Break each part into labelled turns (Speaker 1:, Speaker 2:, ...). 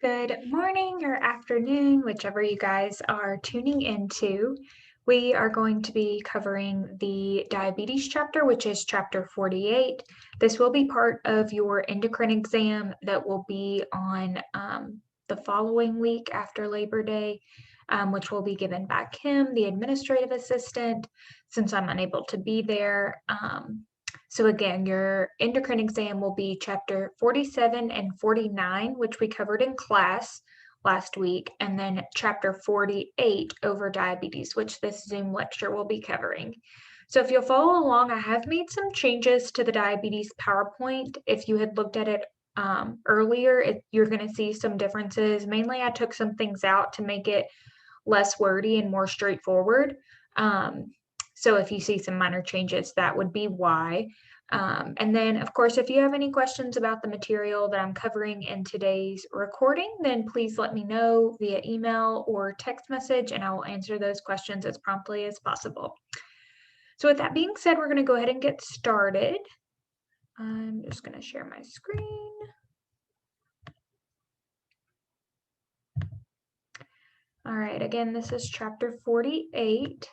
Speaker 1: Good morning or afternoon, whichever you guys are tuning into. We are going to be covering the diabetes chapter, which is chapter 48. This will be part of your endocrine exam that will be on the following week after Labor Day, which will be given by Kim, the administrative assistant, since I'm unable to be there. So again, your endocrine exam will be chapter 47 and 49, which we covered in class last week, and then chapter 48 over diabetes, which this Zoom lecture will be covering. So if you'll follow along, I have made some changes to the diabetes PowerPoint. If you had looked at it earlier, you're going to see some differences. Mainly, I took some things out to make it less wordy and more straightforward. So if you see some minor changes, that would be why. And then, of course, if you have any questions about the material that I'm covering in today's recording, then please let me know via email or text message, and I will answer those questions as promptly as possible. So with that being said, we're going to go ahead and get started. I'm just going to share my screen. All right, again, this is chapter 48.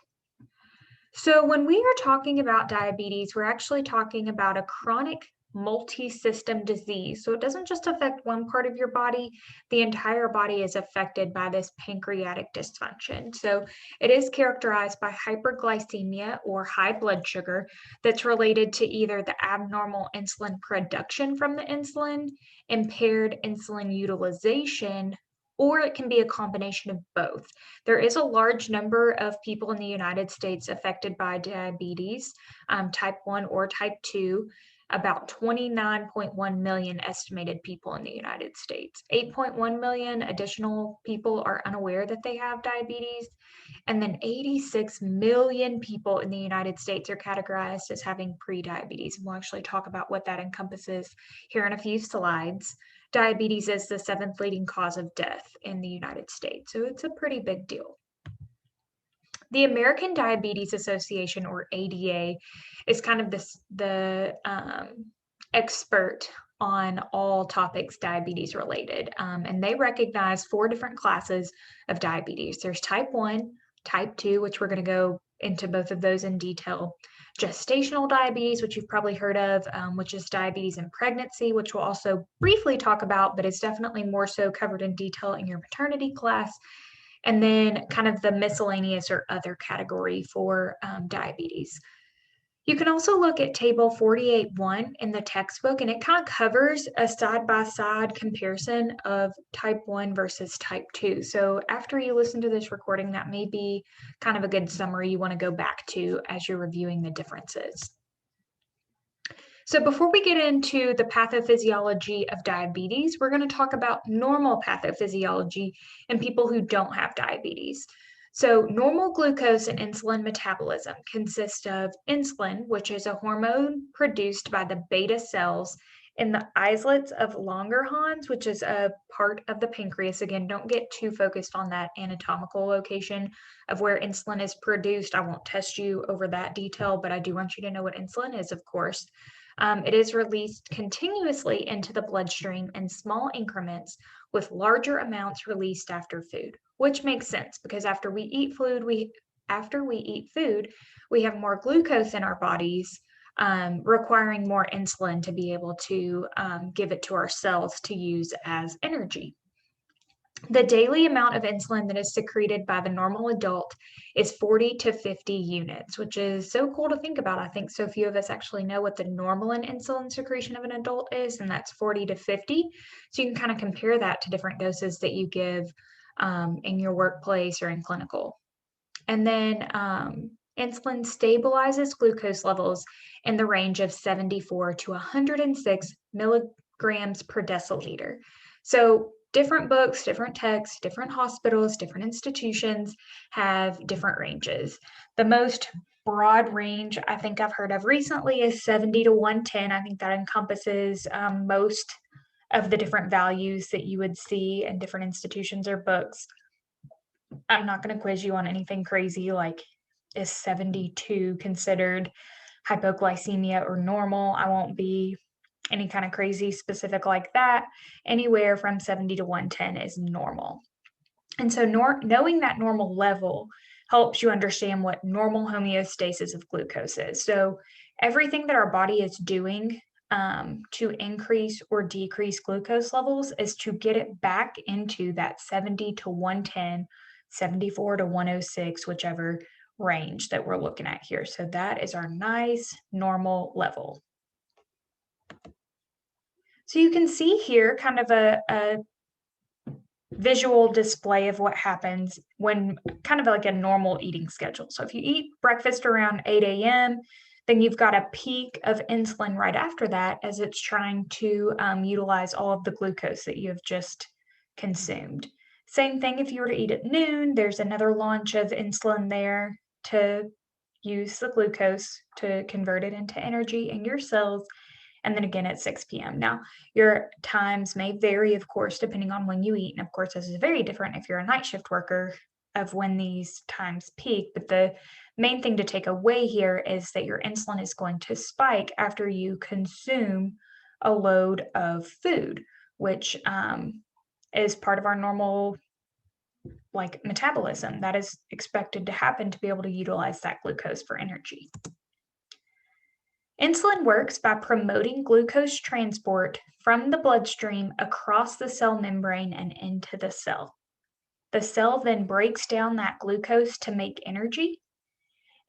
Speaker 1: So when we are talking about diabetes, we're actually talking about a chronic multi-system disease. So it doesn't just affect one part of your body, the entire body is affected by this pancreatic dysfunction. So it is characterized by hyperglycemia or high blood sugar that's related to either the abnormal insulin production from the insulin, impaired insulin utilization, or it can be a combination of both. There is a large number of people in the United States affected by diabetes, type 1 or type 2, about 29.1 million estimated people in the United States. 8.1 million additional people are unaware that they have diabetes, and then 86 million people in the United States are categorized as having prediabetes. We'll actually talk about what that encompasses here in a few slides. Diabetes is the 7th leading cause of death in the United States, so it's a pretty big deal. The American Diabetes Association, or ADA, is kind of the expert on all topics diabetes related, and they recognize 4 different classes of diabetes. There's type 1, type 2, which we're going to go into both of those in detail. Gestational diabetes, which you've probably heard of, which is diabetes in pregnancy, which we'll also briefly talk about, but it's definitely more so covered in detail in your maternity class. And then kind of the miscellaneous or other category for diabetes. You can also look at table 48.1 in the textbook, and it kind of covers a side-by-side comparison of type 1 versus type 2. So after you listen to this recording, that may be kind of a good summary you want to go back to as you're reviewing the differences. So before we get into the pathophysiology of diabetes, we're going to talk about normal pathophysiology in people who don't have diabetes. So normal glucose and insulin metabolism consists of insulin, which is a hormone produced by the beta cells in the islets of Langerhans, which is a part of the pancreas. Again, don't get too focused on that anatomical location of where insulin is produced. I won't test you over that detail, but I do want you to know what insulin is, of course. It is released continuously into the bloodstream in small increments with larger amounts released after food, which makes sense because after we eat food, we have more glucose in our bodies, requiring more insulin to be able to give it to our cells to use as energy. The daily amount of insulin that is secreted by the normal adult is 40 to 50 units, which is so cool to think about. I think so few of us actually know what the normal insulin secretion of an adult is, and that's 40 to 50. So you can kind of compare that to different doses that you give in your workplace or in clinical. And then insulin stabilizes glucose levels in the range of 74 to 106 milligrams per deciliter. So different books, different texts, different hospitals, different institutions have different ranges. The most broad range I think I've heard of recently is 70 to 110. I think that encompasses most of the different values that you would see in different institutions or books. I'm not going to quiz you on anything crazy like is 72 considered hypoglycemia or normal. I won't be any kind of crazy specific like that. Anywhere from 70 to 110 is normal. And so knowing that normal level helps you understand what normal homeostasis of glucose is. So everything that our body is doing to increase or decrease glucose levels is to get it back into that 70 to 110, 74 to 106, whichever range that we're looking at here. So that is our nice normal level. So you can see here kind of a visual display of what happens when kind of like a normal eating schedule. So if you eat breakfast around 8 a.m., then you've got a peak of insulin right after that as it's trying to utilize all of the glucose that you have just consumed. Same thing if you were to eat at noon, there's another launch of insulin there to use the glucose to convert it into energy in your cells. And then again at 6 p.m. Now, your times may vary, of course, depending on when you eat. And of course, this is very different if you're a night shift worker of when these times peak. But the main thing to take away here is that your insulin is going to spike after you consume a load of food, which is part of our normal metabolism. That is expected to happen to be able to utilize that glucose for energy. Insulin works by promoting glucose transport from the bloodstream across the cell membrane and into the cell. The cell then breaks down that glucose to make energy,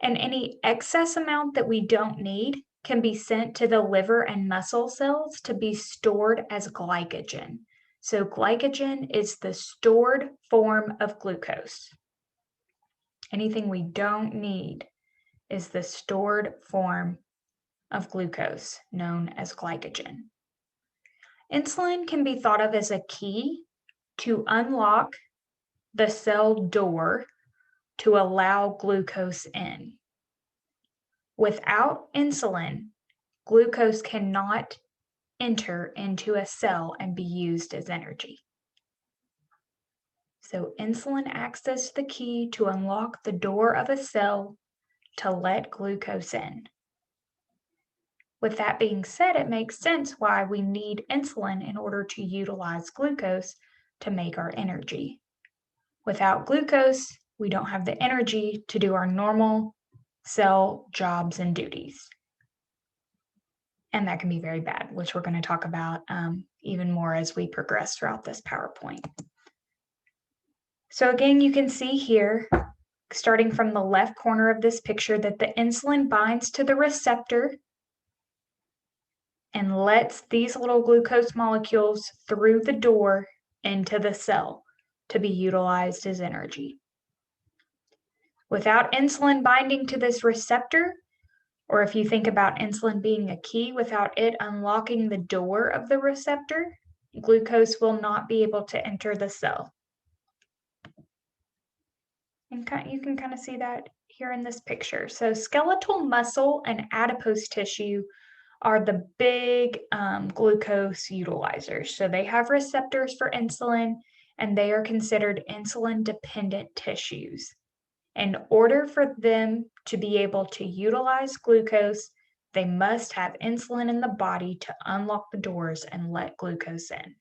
Speaker 1: and any excess amount that we don't need can be sent to the liver and muscle cells to be stored as glycogen. So glycogen is the stored form of glucose. Anything we don't need is the stored form of glucose, known as glycogen. Insulin can be thought of as a key to unlock the cell door to allow glucose in. Without insulin, glucose cannot enter into a cell and be used as energy. So insulin acts as the key to unlock the door of a cell to let glucose in. With that being said, it makes sense why we need insulin in order to utilize glucose to make our energy. Without glucose, we don't have the energy to do our normal cell jobs and duties. And that can be very bad, which we're going to talk about even more as we progress throughout this PowerPoint. So again, you can see here, starting from the left corner of this picture, that the insulin binds to the receptor and lets these little glucose molecules through the door into the cell to be utilized as energy. Without insulin binding to this receptor, or if you think about insulin being a key, without it unlocking the door of the receptor, glucose will not be able to enter the cell. And you can kind of see that here in this picture. So skeletal muscle and adipose tissue are the big glucose utilizers. So they have receptors for insulin, and they are considered insulin-dependent tissues. In order for them to be able to utilize glucose, they must have insulin in the body to unlock the doors and let glucose in.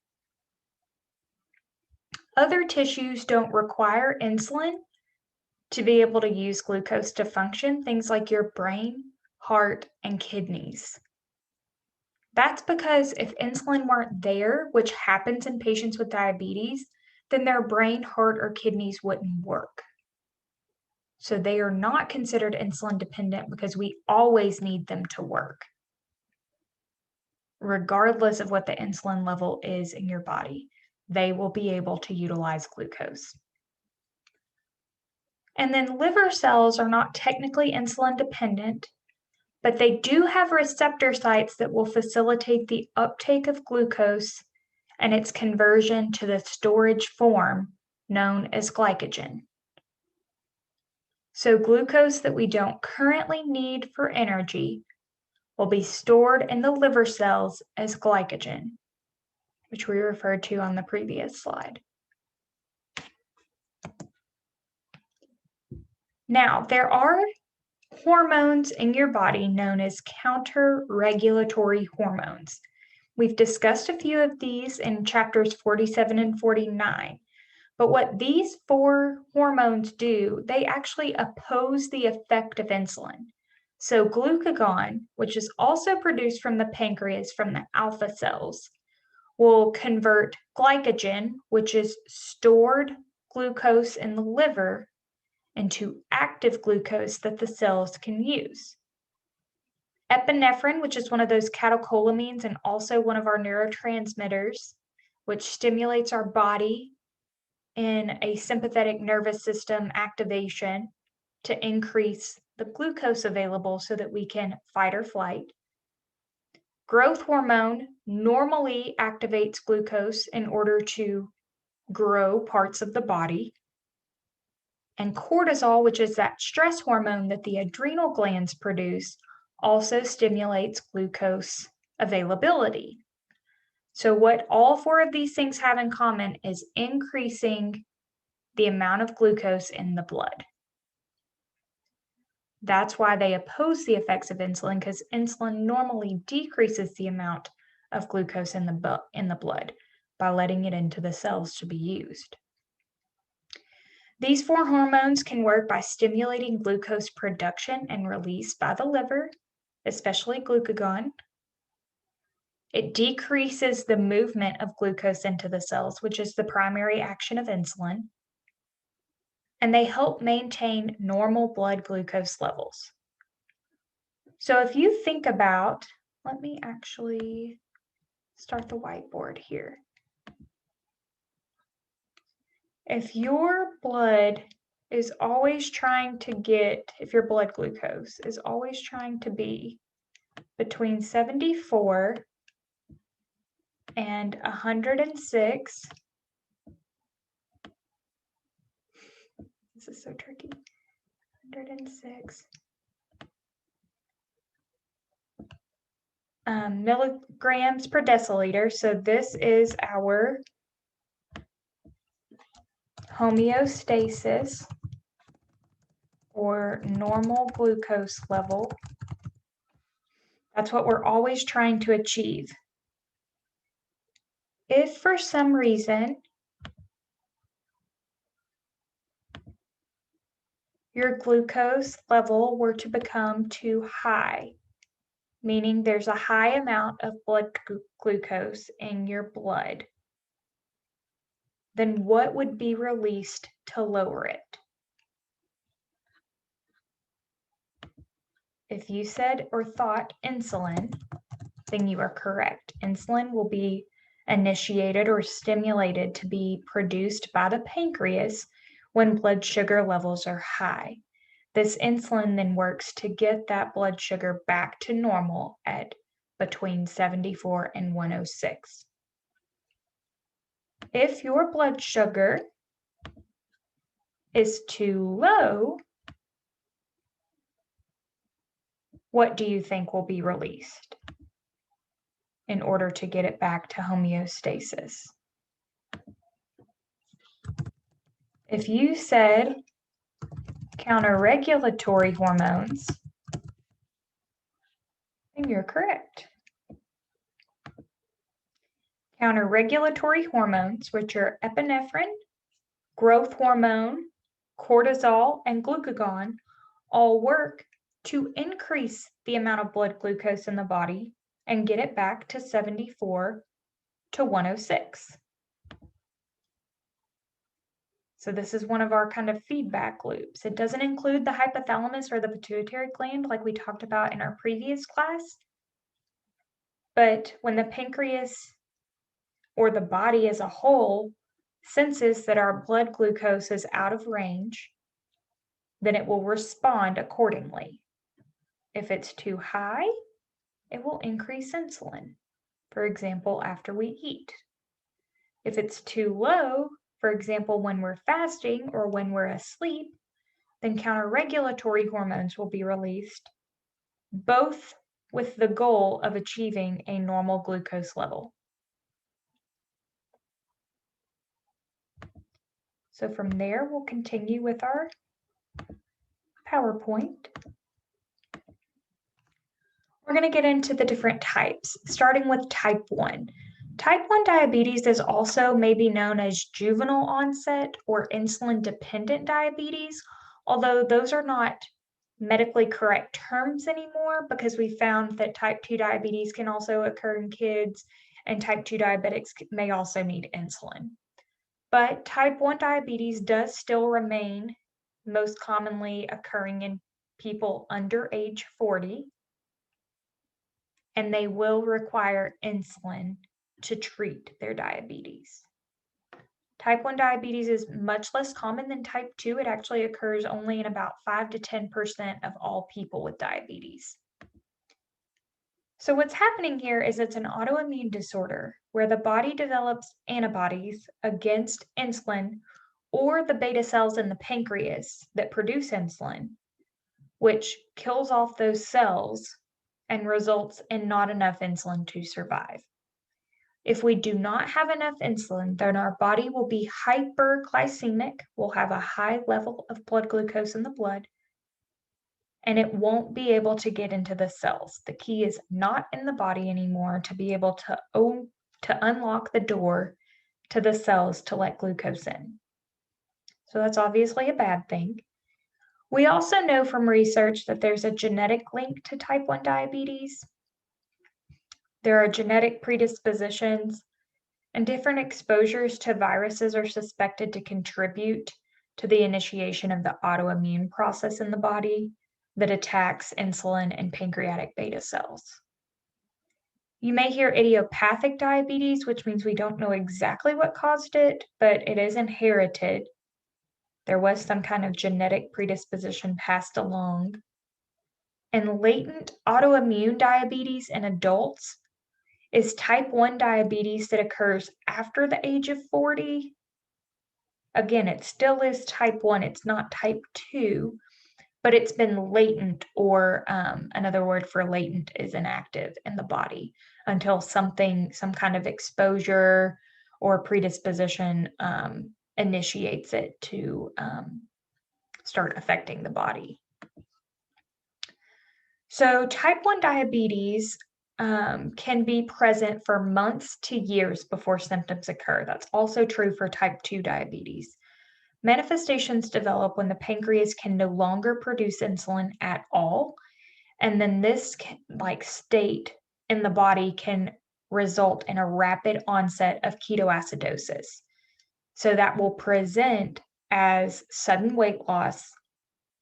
Speaker 1: Other tissues don't require insulin to be able to use glucose to function, things like your brain, heart, and kidneys. That's because if insulin weren't there, which happens in patients with diabetes, then their brain, heart, or kidneys wouldn't work. So they are not considered insulin dependent because we always need them to work, regardless of what the insulin level is in your body. They will be able to utilize glucose. And then liver cells are not technically insulin dependent, but they do have receptor sites that will facilitate the uptake of glucose and its conversion to the storage form known as glycogen. So glucose that we don't currently need for energy will be stored in the liver cells as glycogen, which we referred to on the previous slide. Now, there are hormones in your body known as counter-regulatory hormones, We've discussed a few of these in chapters 47 and 49. But what these four hormones do, they actually oppose the effect of insulin. So glucagon, which is also produced from the pancreas from the alpha cells, will convert glycogen, which is stored glucose in the liver, into active glucose that the cells can use. Epinephrine, which is one of those catecholamines and also one of our neurotransmitters, which stimulates our body in a sympathetic nervous system activation to increase the glucose available so that we can fight or flight. Growth hormone normally activates glucose in order to grow parts of the body. And cortisol, which is that stress hormone that the adrenal glands produce, also stimulates glucose availability. So what all four of these things have in common is increasing the amount of glucose in the blood. That's why they oppose the effects of insulin, because insulin normally decreases the amount of glucose in the blood by letting it into the cells to be used. These four hormones can work by stimulating glucose production and release by the liver, especially glucagon. It decreases the movement of glucose into the cells, which is the primary action of insulin. And they help maintain normal blood glucose levels. So if you think about, let me actually start the whiteboard here. If your blood is always trying to get, if your blood glucose is always trying to be between 74 and 106, this is so tricky, 106 milligrams per deciliter. So this is our homeostasis or normal glucose level. That's what we're always trying to achieve. If for some reason your glucose level were to become too high, meaning there's a high amount of blood glucose in your blood, then what would be released to lower it? If you said or thought insulin, then you are correct. Insulin will be initiated or stimulated to be produced by the pancreas when blood sugar levels are high. This insulin then works to get that blood sugar back to normal at between 74 and 106. If your blood sugar is too low, what do you think will be released in order to get it back to homeostasis? If you said counterregulatory hormones, then you're correct. Counterregulatory hormones, which are epinephrine, growth hormone, cortisol, and glucagon, all work to increase the amount of blood glucose in the body and get it back to 74 to 106. So this is one of our kind of feedback loops. It doesn't include the hypothalamus or the pituitary gland like we talked about in our previous class. But when the pancreas or the body as a whole senses that our blood glucose is out of range, then it will respond accordingly. If it's too high, it will increase insulin, for example, after we eat. If it's too low, for example, when we're fasting or when we're asleep, then counterregulatory hormones will be released, both with the goal of achieving a normal glucose level. So from there, we'll continue with our PowerPoint. We're going to get into the different types, starting with type 1. Type 1 diabetes is also maybe known as juvenile onset or insulin-dependent diabetes, although those are not medically correct terms anymore because we found that type 2 diabetes can also occur in kids, and type 2 diabetics may also need insulin. But type 1 diabetes does still remain most commonly occurring in people under age 40, and they will require insulin to treat their diabetes. Type 1 diabetes is much less common than type 2. It actually occurs only in about 5 to 10% of all people with diabetes. So what's happening here is it's an autoimmune disorder where the body develops antibodies against insulin or the beta cells in the pancreas that produce insulin, which kills off those cells and results in not enough insulin to survive. If we do not have enough insulin, then our body will be hyperglycemic, we'll have a high level of blood glucose in the blood, and it won't be able to get into the cells. The key is not in the body anymore to be able to unlock the door to the cells to let glucose in. So that's obviously a bad thing. We also know from research that there's a genetic link to type 1 diabetes. There are genetic predispositions, and different exposures to viruses are suspected to contribute to the initiation of the autoimmune process in the body that attacks insulin and pancreatic beta cells. You may hear idiopathic diabetes, which means we don't know exactly what caused it, but it is inherited. There was some kind of genetic predisposition passed along. And latent autoimmune diabetes in adults is type 1 diabetes that occurs after the age of 40. Again, it still is type 1, it's not type 2, but it's been latent, or another word for latent is inactive in the body until some kind of exposure or predisposition initiates it to start affecting the body. So type 1 diabetes can be present for months to years before symptoms occur. That's also true for type 2 diabetes. Manifestations develop when the pancreas can no longer produce insulin at all, and then this state in the body can result in a rapid onset of ketoacidosis. So that will present as sudden weight loss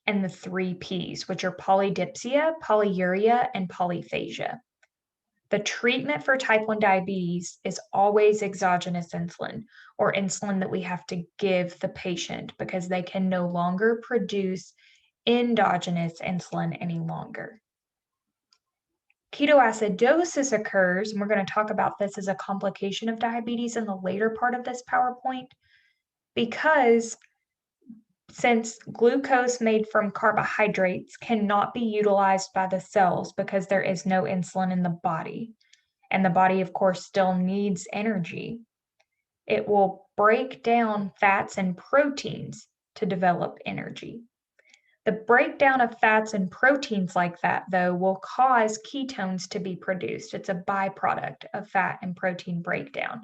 Speaker 1: and the 3 Ps, which are polydipsia, polyuria, and polyphagia. The treatment for type 1 diabetes is always exogenous insulin, or insulin that we have to give the patient because they can no longer produce endogenous insulin any longer. Ketoacidosis occurs, and we're going to talk about this as a complication of diabetes in the later part of this PowerPoint, because since glucose made from carbohydrates cannot be utilized by the cells because there is no insulin in the body, and the body, of course, still needs energy, it will break down fats and proteins to develop energy. The breakdown of fats and proteins like that, though, will cause ketones to be produced. It's a byproduct of fat and protein breakdown.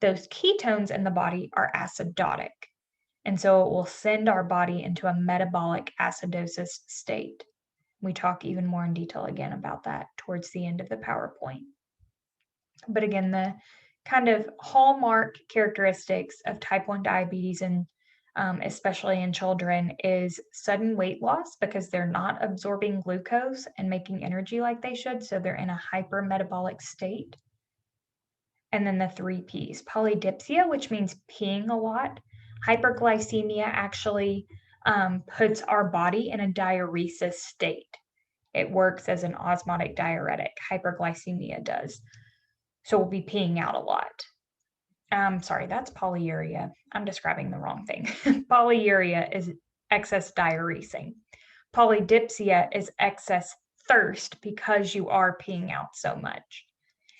Speaker 1: Those ketones in the body are acidotic, and so it will send our body into a metabolic acidosis state. We talk even more in detail again about that towards the end of the PowerPoint. But again, the kind of hallmark characteristics of type 1 diabetes, and especially in children, is sudden weight loss because they're not absorbing glucose and making energy like they should, so they're in a hypermetabolic state. And then the 3 Ps, polydipsia, which means peeing a lot. Hyperglycemia actually puts our body in a diuresis state. It works as an osmotic diuretic, hyperglycemia does. So we'll be peeing out a lot. Sorry, that's polyuria. I'm describing the wrong thing. Polyuria is excess diuresing. Polydipsia is excess thirst because you are peeing out so much.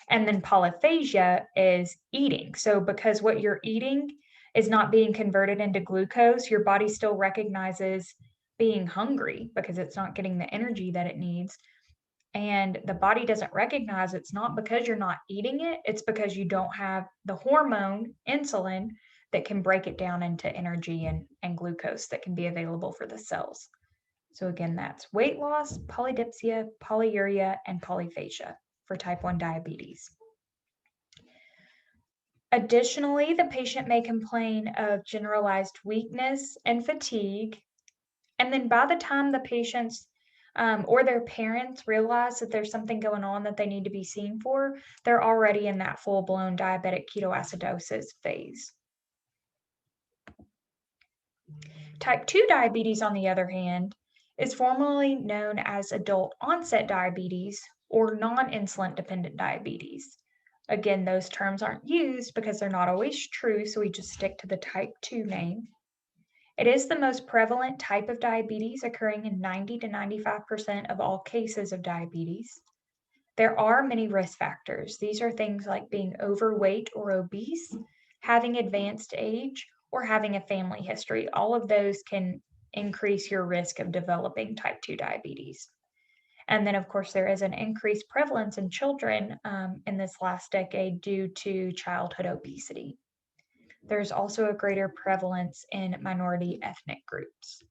Speaker 1: And then polyphagia is eating. So because what you're eating is not being converted into glucose, your body still recognizes being hungry because it's not getting the energy that it needs. and the body doesn't recognize it's not because you're not eating it, it's because you don't have the hormone insulin that can break it down into energy and glucose that can be available for the cells. So again, that's weight loss, polydipsia, polyuria, and polyphagia for type 1 diabetes. Additionally, the patient may complain of generalized weakness and fatigue. And then by the time the patients or their parents realize that there's something going on that they need to be seen for, they're already in that full-blown diabetic ketoacidosis phase. Type 2 diabetes, on the other hand, is formally known as adult onset diabetes or non-insulin dependent diabetes. Again, those terms aren't used because they're not always true, so we just stick to the type 2 name. It is the most prevalent type of diabetes, occurring in 90 to 95% of all cases of diabetes. There are many risk factors. These are things like being overweight or obese, having advanced age, or having a family history. All of those can increase your risk of developing type 2 diabetes. And then, of course, there is an increased prevalence in children in this last decade due to childhood obesity. There's also a greater prevalence in minority ethnic groups.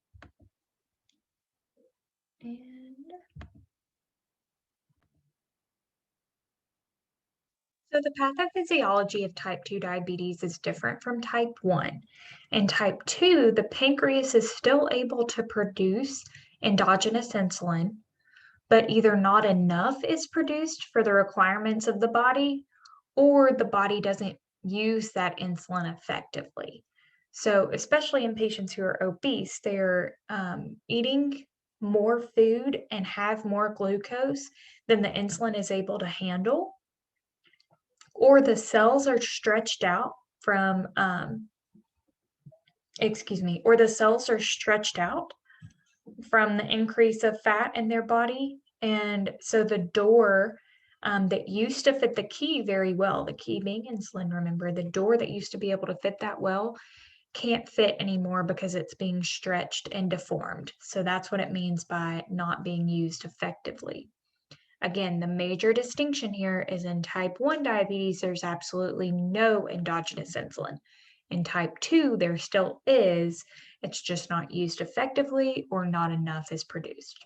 Speaker 1: So the pathophysiology of type 2 diabetes is different from type 1. In type 2, the pancreas is still able to produce endogenous insulin, but either not enough is produced for the requirements of the body, or the body doesn't use that insulin effectively. So especially in patients who are obese, they're eating more food and have more glucose than the insulin is able to handle, or the cells are stretched out from, or the cells are stretched out from the increase of fat in their body. And so the door that used to fit the key very well, the key being insulin, remember, the door that used to be able to fit that well can't fit anymore because it's being stretched and deformed. So that's what it means by not being used effectively. Again, the major distinction here is in type 1 diabetes, there's absolutely no endogenous insulin. In type 2, there still is, it's just not used effectively or not enough is produced.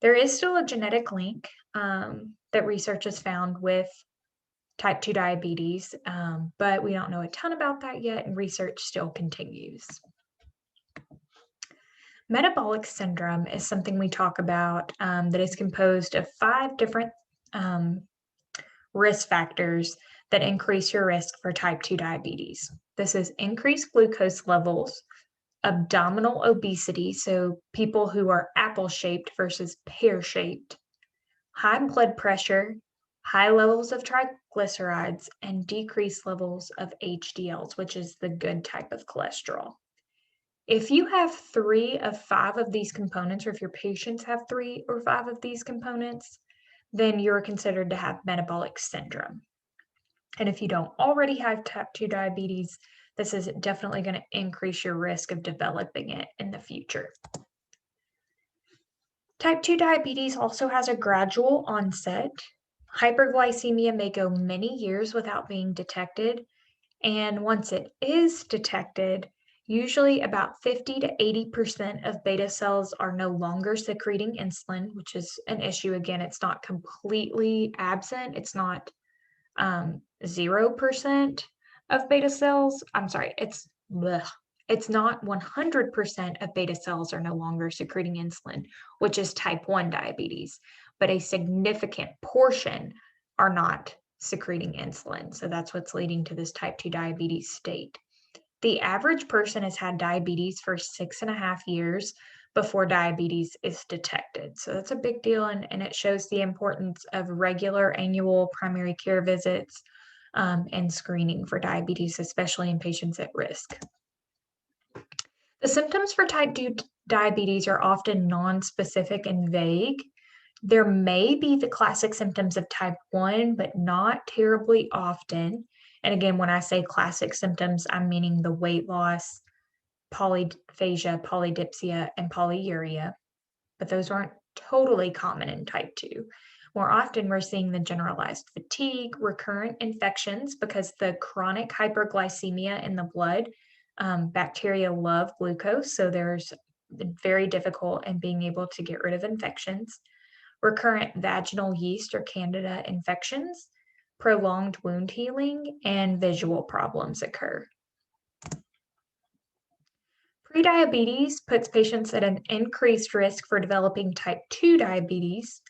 Speaker 1: There is still a genetic link that research has found with type 2 diabetes, but we don't know a ton about that yet, and research still continues. Metabolic syndrome is something we talk about that is composed of 5 different risk factors that increase your risk for type 2 diabetes. This is increased glucose levels, abdominal obesity, so people who are apple-shaped versus pear-shaped, high blood pressure, high levels of triglycerides, and decreased levels of HDLs, which is the good type of cholesterol. If you have 3 of 5 of these components, or if your patients have 3 or 5 of these components, then you're considered to have metabolic syndrome. And if you don't already have type 2 diabetes, this is definitely going to increase your risk of developing it in the future. Type 2 diabetes also has a gradual onset. Hyperglycemia may go many years without being detected. And once it is detected, usually about 50 to 80% of beta cells are no longer secreting insulin, which is an issue. Again, it's not completely absent. It's not 0% of beta cells. I'm sorry, it's not 100% of beta cells are no longer secreting insulin, which is type 1 diabetes, but a significant portion are not secreting insulin. So that's what's leading to this type 2 diabetes state. The average person has had diabetes for 6.5 years before diabetes is detected. So that's a big deal, and it shows the importance of regular annual primary care visits and screening for diabetes, especially in patients at risk. The symptoms for type 2 diabetes are often non-specific and vague. There may be the classic symptoms of type 1, but not terribly often. And again, when I say classic symptoms, I'm meaning the weight loss, polyphagia, polydipsia, and polyuria, but those aren't totally common in type 2. More often, we're seeing the generalized fatigue, recurrent infections because the chronic hyperglycemia in the blood, bacteria love glucose, so there's very difficult in being able to get rid of infections. Recurrent vaginal yeast or candida infections, prolonged wound healing, and visual problems occur. Prediabetes puts patients at an increased risk for developing type 2 diabetes.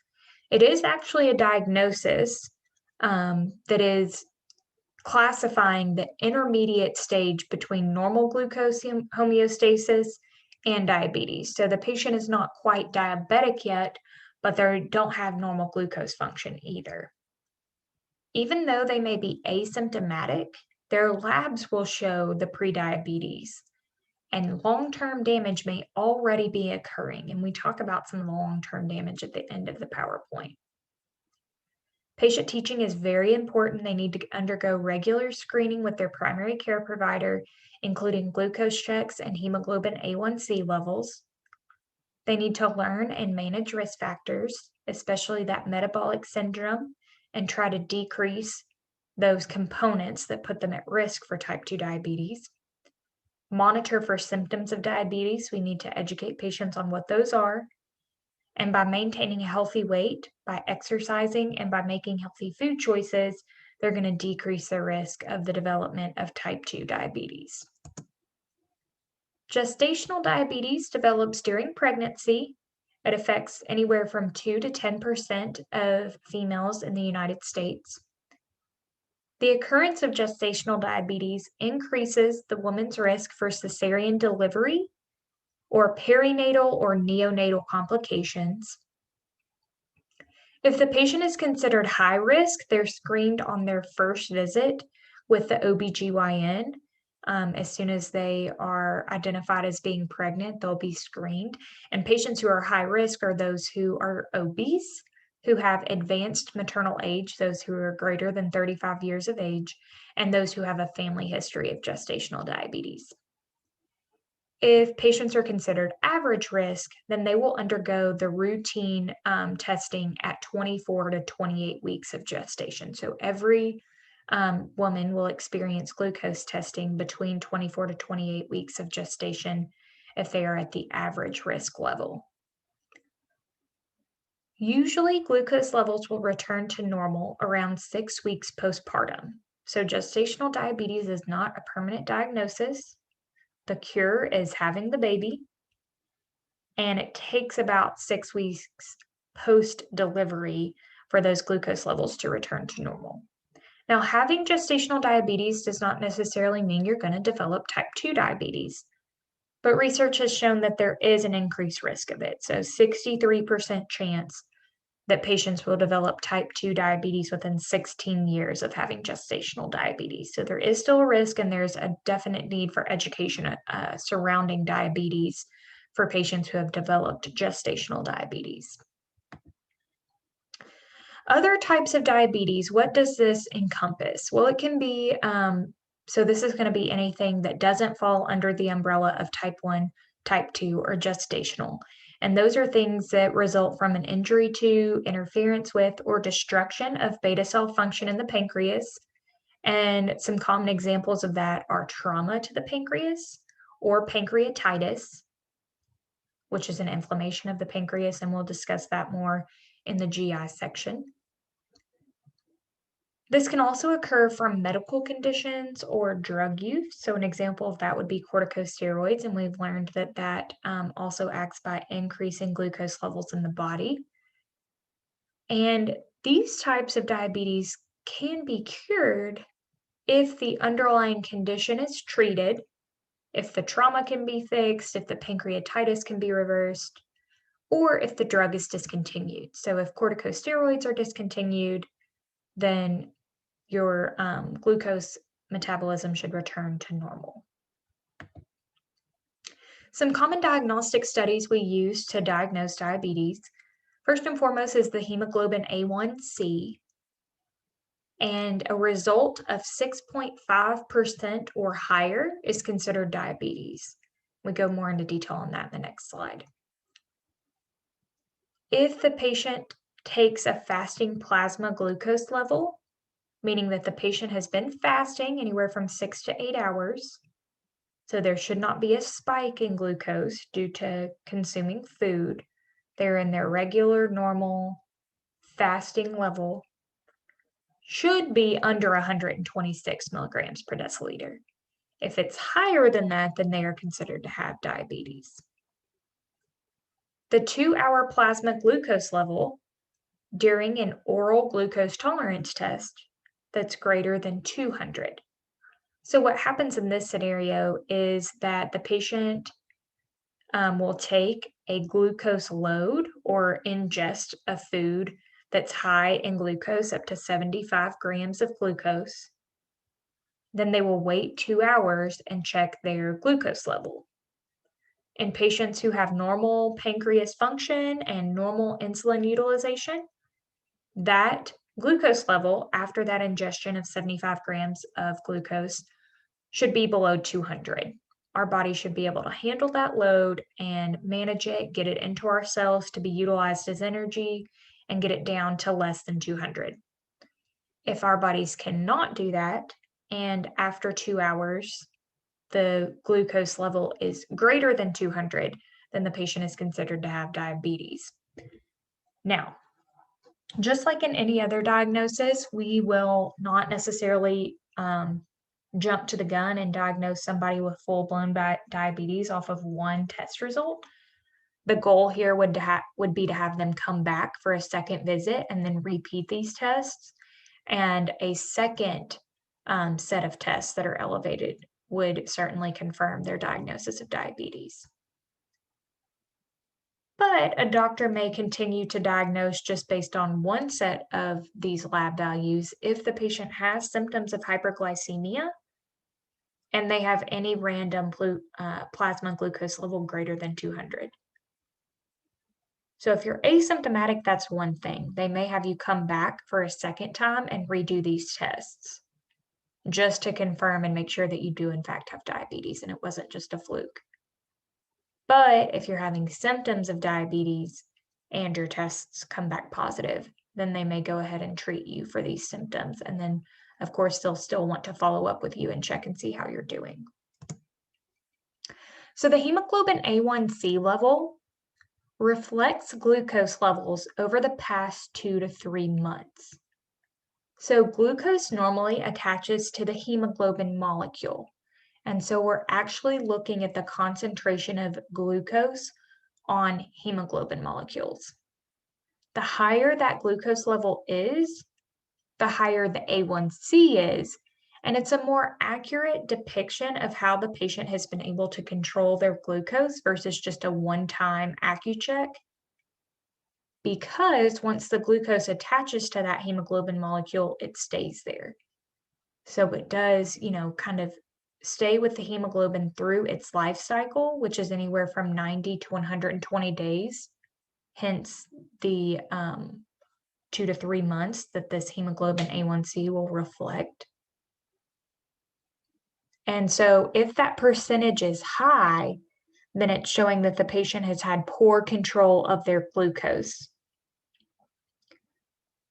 Speaker 1: It is actually a diagnosis that is classifying the intermediate stage between normal glucose homeostasis and diabetes. So the patient is not quite diabetic yet, but they don't have normal glucose function either. Even though they may be asymptomatic, their labs will show the prediabetes, and long-term damage may already be occurring. And we talk about some of the long-term damage at the end of the PowerPoint. Patient teaching is very important. They need to undergo regular screening with their primary care provider, including glucose checks and hemoglobin A1C levels. They need to learn and manage risk factors, especially that metabolic syndrome, and try to decrease those components that put them at risk for type 2 diabetes. Monitor for symptoms of diabetes. We need to educate patients on what those are. And by maintaining a healthy weight, by exercising, and by making healthy food choices, they're going to decrease the risk of the development of type 2 diabetes. Gestational diabetes develops during pregnancy. It affects anywhere from 2 to 10% of females in the United States. The occurrence of gestational diabetes increases the woman's risk for cesarean delivery or perinatal or neonatal complications. If the patient is considered high risk, they're screened on their first visit with the OBGYN. As soon as they are identified as being pregnant, they'll be screened. And patients who are high risk are those who are obese, who have advanced maternal age, those who are greater than 35 years of age, and those who have a family history of gestational diabetes. If patients are considered average risk, then they will undergo the routine testing at 24 to 28 weeks of gestation. So every woman will experience glucose testing between 24 to 28 weeks of gestation if they are at the average risk level. Usually, glucose levels will return to normal around 6 weeks postpartum. So gestational diabetes is not a permanent diagnosis. The cure is having the baby, and it takes about 6 weeks post-delivery for those glucose levels to return to normal. Now, having gestational diabetes does not necessarily mean you're going to develop type 2 diabetes, but research has shown that there is an increased risk of it. So 63% chance that patients will develop type 2 diabetes within 16 years of having gestational diabetes. So there is still a risk, and there's a definite need for education surrounding diabetes for patients who have developed gestational diabetes. Other types of diabetes, what does this encompass? Well, it can be, so this is going to be anything that doesn't fall under the umbrella of type 1, type 2, or gestational. And those are things that result from an injury to, interference with, or destruction of beta cell function in the pancreas. And some common examples of that are trauma to the pancreas or pancreatitis, which is an inflammation of the pancreas, and we'll discuss that more in the GI section. This can also occur from medical conditions or drug use. So an example of that would be corticosteroids, and we've learned that that also acts by increasing glucose levels in the body. And these types of diabetes can be cured if the underlying condition is treated, if the trauma can be fixed, if the pancreatitis can be reversed, or if the drug is discontinued. So if corticosteroids are discontinued, then your glucose metabolism should return to normal. Some common diagnostic studies we use to diagnose diabetes, first and foremost, is the hemoglobin A1C, and a result of 6.5% or higher is considered diabetes. We go more into detail on that in the next slide. If the patient takes a fasting plasma glucose level, meaning that the patient has been fasting anywhere from 6 to 8 hours. So there should not be a spike in glucose due to consuming food. They're in their regular, normal fasting level. Should be under 126 milligrams per deciliter. If it's higher than that, then they are considered to have diabetes. The 2-hour plasma glucose level during an oral glucose tolerance test that's greater than 200. So what happens in this scenario is that the patient will take a glucose load or ingest a food that's high in glucose, up to 75 grams of glucose. Then they will wait 2 hours and check their glucose level. In patients who have normal pancreas function and normal insulin utilization, that glucose level after that ingestion of 75 grams of glucose should be below 200. Our body should be able to handle that load and manage it, get it into our cells to be utilized as energy, and get it down to less than 200. If our bodies cannot do that, and after 2 hours, the glucose level is greater than 200, then the patient is considered to have diabetes. Now, just like in any other diagnosis, we will not necessarily jump to the gun and diagnose somebody with full-blown diabetes off of one test result. The goal here would be to have them come back for a second visit and then repeat these tests. And a second set of tests that are elevated would certainly confirm their diagnosis of diabetes. But a doctor may continue to diagnose just based on one set of these lab values if the patient has symptoms of hyperglycemia and they have any random plasma glucose level greater than 200. So if you're asymptomatic, that's one thing. They may have you come back for a second time and redo these tests just to confirm and make sure that you do in fact have diabetes and it wasn't just a fluke. But if you're having symptoms of diabetes and your tests come back positive, then they may go ahead and treat you for these symptoms. And then, of course, they'll still want to follow up with you and check and see how you're doing. So the hemoglobin A1C level reflects glucose levels over the past 2 to 3 months. So glucose normally attaches to the hemoglobin molecule. And so we're actually looking at the concentration of glucose on hemoglobin molecules. The higher that glucose level is, the higher the A1C is, and it's a more accurate depiction of how the patient has been able to control their glucose versus just a one-time AccuCheck. Because once the glucose attaches to that hemoglobin molecule, it stays there. So it does, kind of stay with the hemoglobin through its life cycle, which is anywhere from 90 to 120 days. Hence the 2 to 3 months that this hemoglobin A1C will reflect. And so if that percentage is high, then it's showing that the patient has had poor control of their glucose.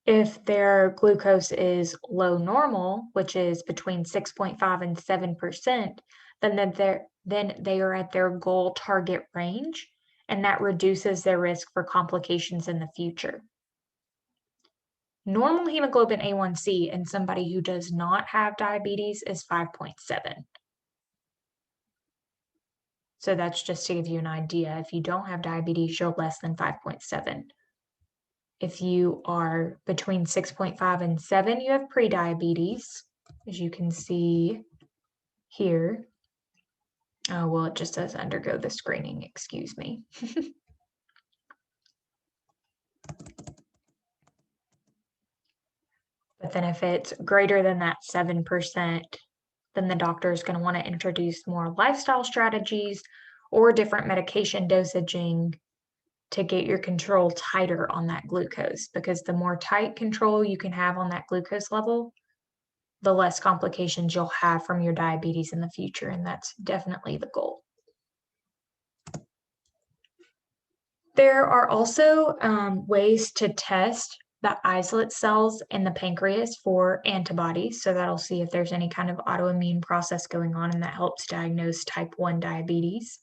Speaker 1: If their glucose is low normal, which is between 6.5 and 7%, then they are at their goal target range, and that reduces their risk for complications in the future. Normal hemoglobin A1C in somebody who does not have diabetes is 5.7. So that's just to give you an idea. If you don't have diabetes, you're less than 5.7. If you are between 6.5 and 7, you have prediabetes, as you can see here. Oh, well, it just says undergo the screening, excuse me. But then if it's greater than that 7%, then the doctor is going to want to introduce more lifestyle strategies or different medication dosaging to get your control tighter on that glucose, because the more tight control you can have on that glucose level, the less complications you'll have from your diabetes in the future, and that's definitely the goal. There are also ways to test the islet cells in the pancreas for antibodies. So that'll see if there's any kind of autoimmune process going on, and that helps diagnose type 1 diabetes.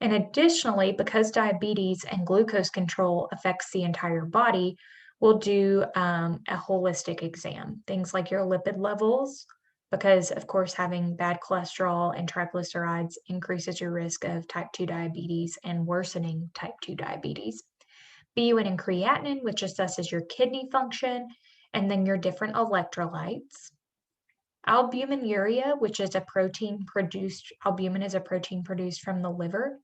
Speaker 1: And additionally, because diabetes and glucose control affects the entire body, we'll do a holistic exam, things like your lipid levels, because of course, having bad cholesterol and triglycerides increases your risk of type 2 diabetes and worsening type 2 diabetes. BUN and creatinine, which assesses your kidney function, and then your different electrolytes. Albuminuria, which is a protein produced, albumin is a protein produced from the liver,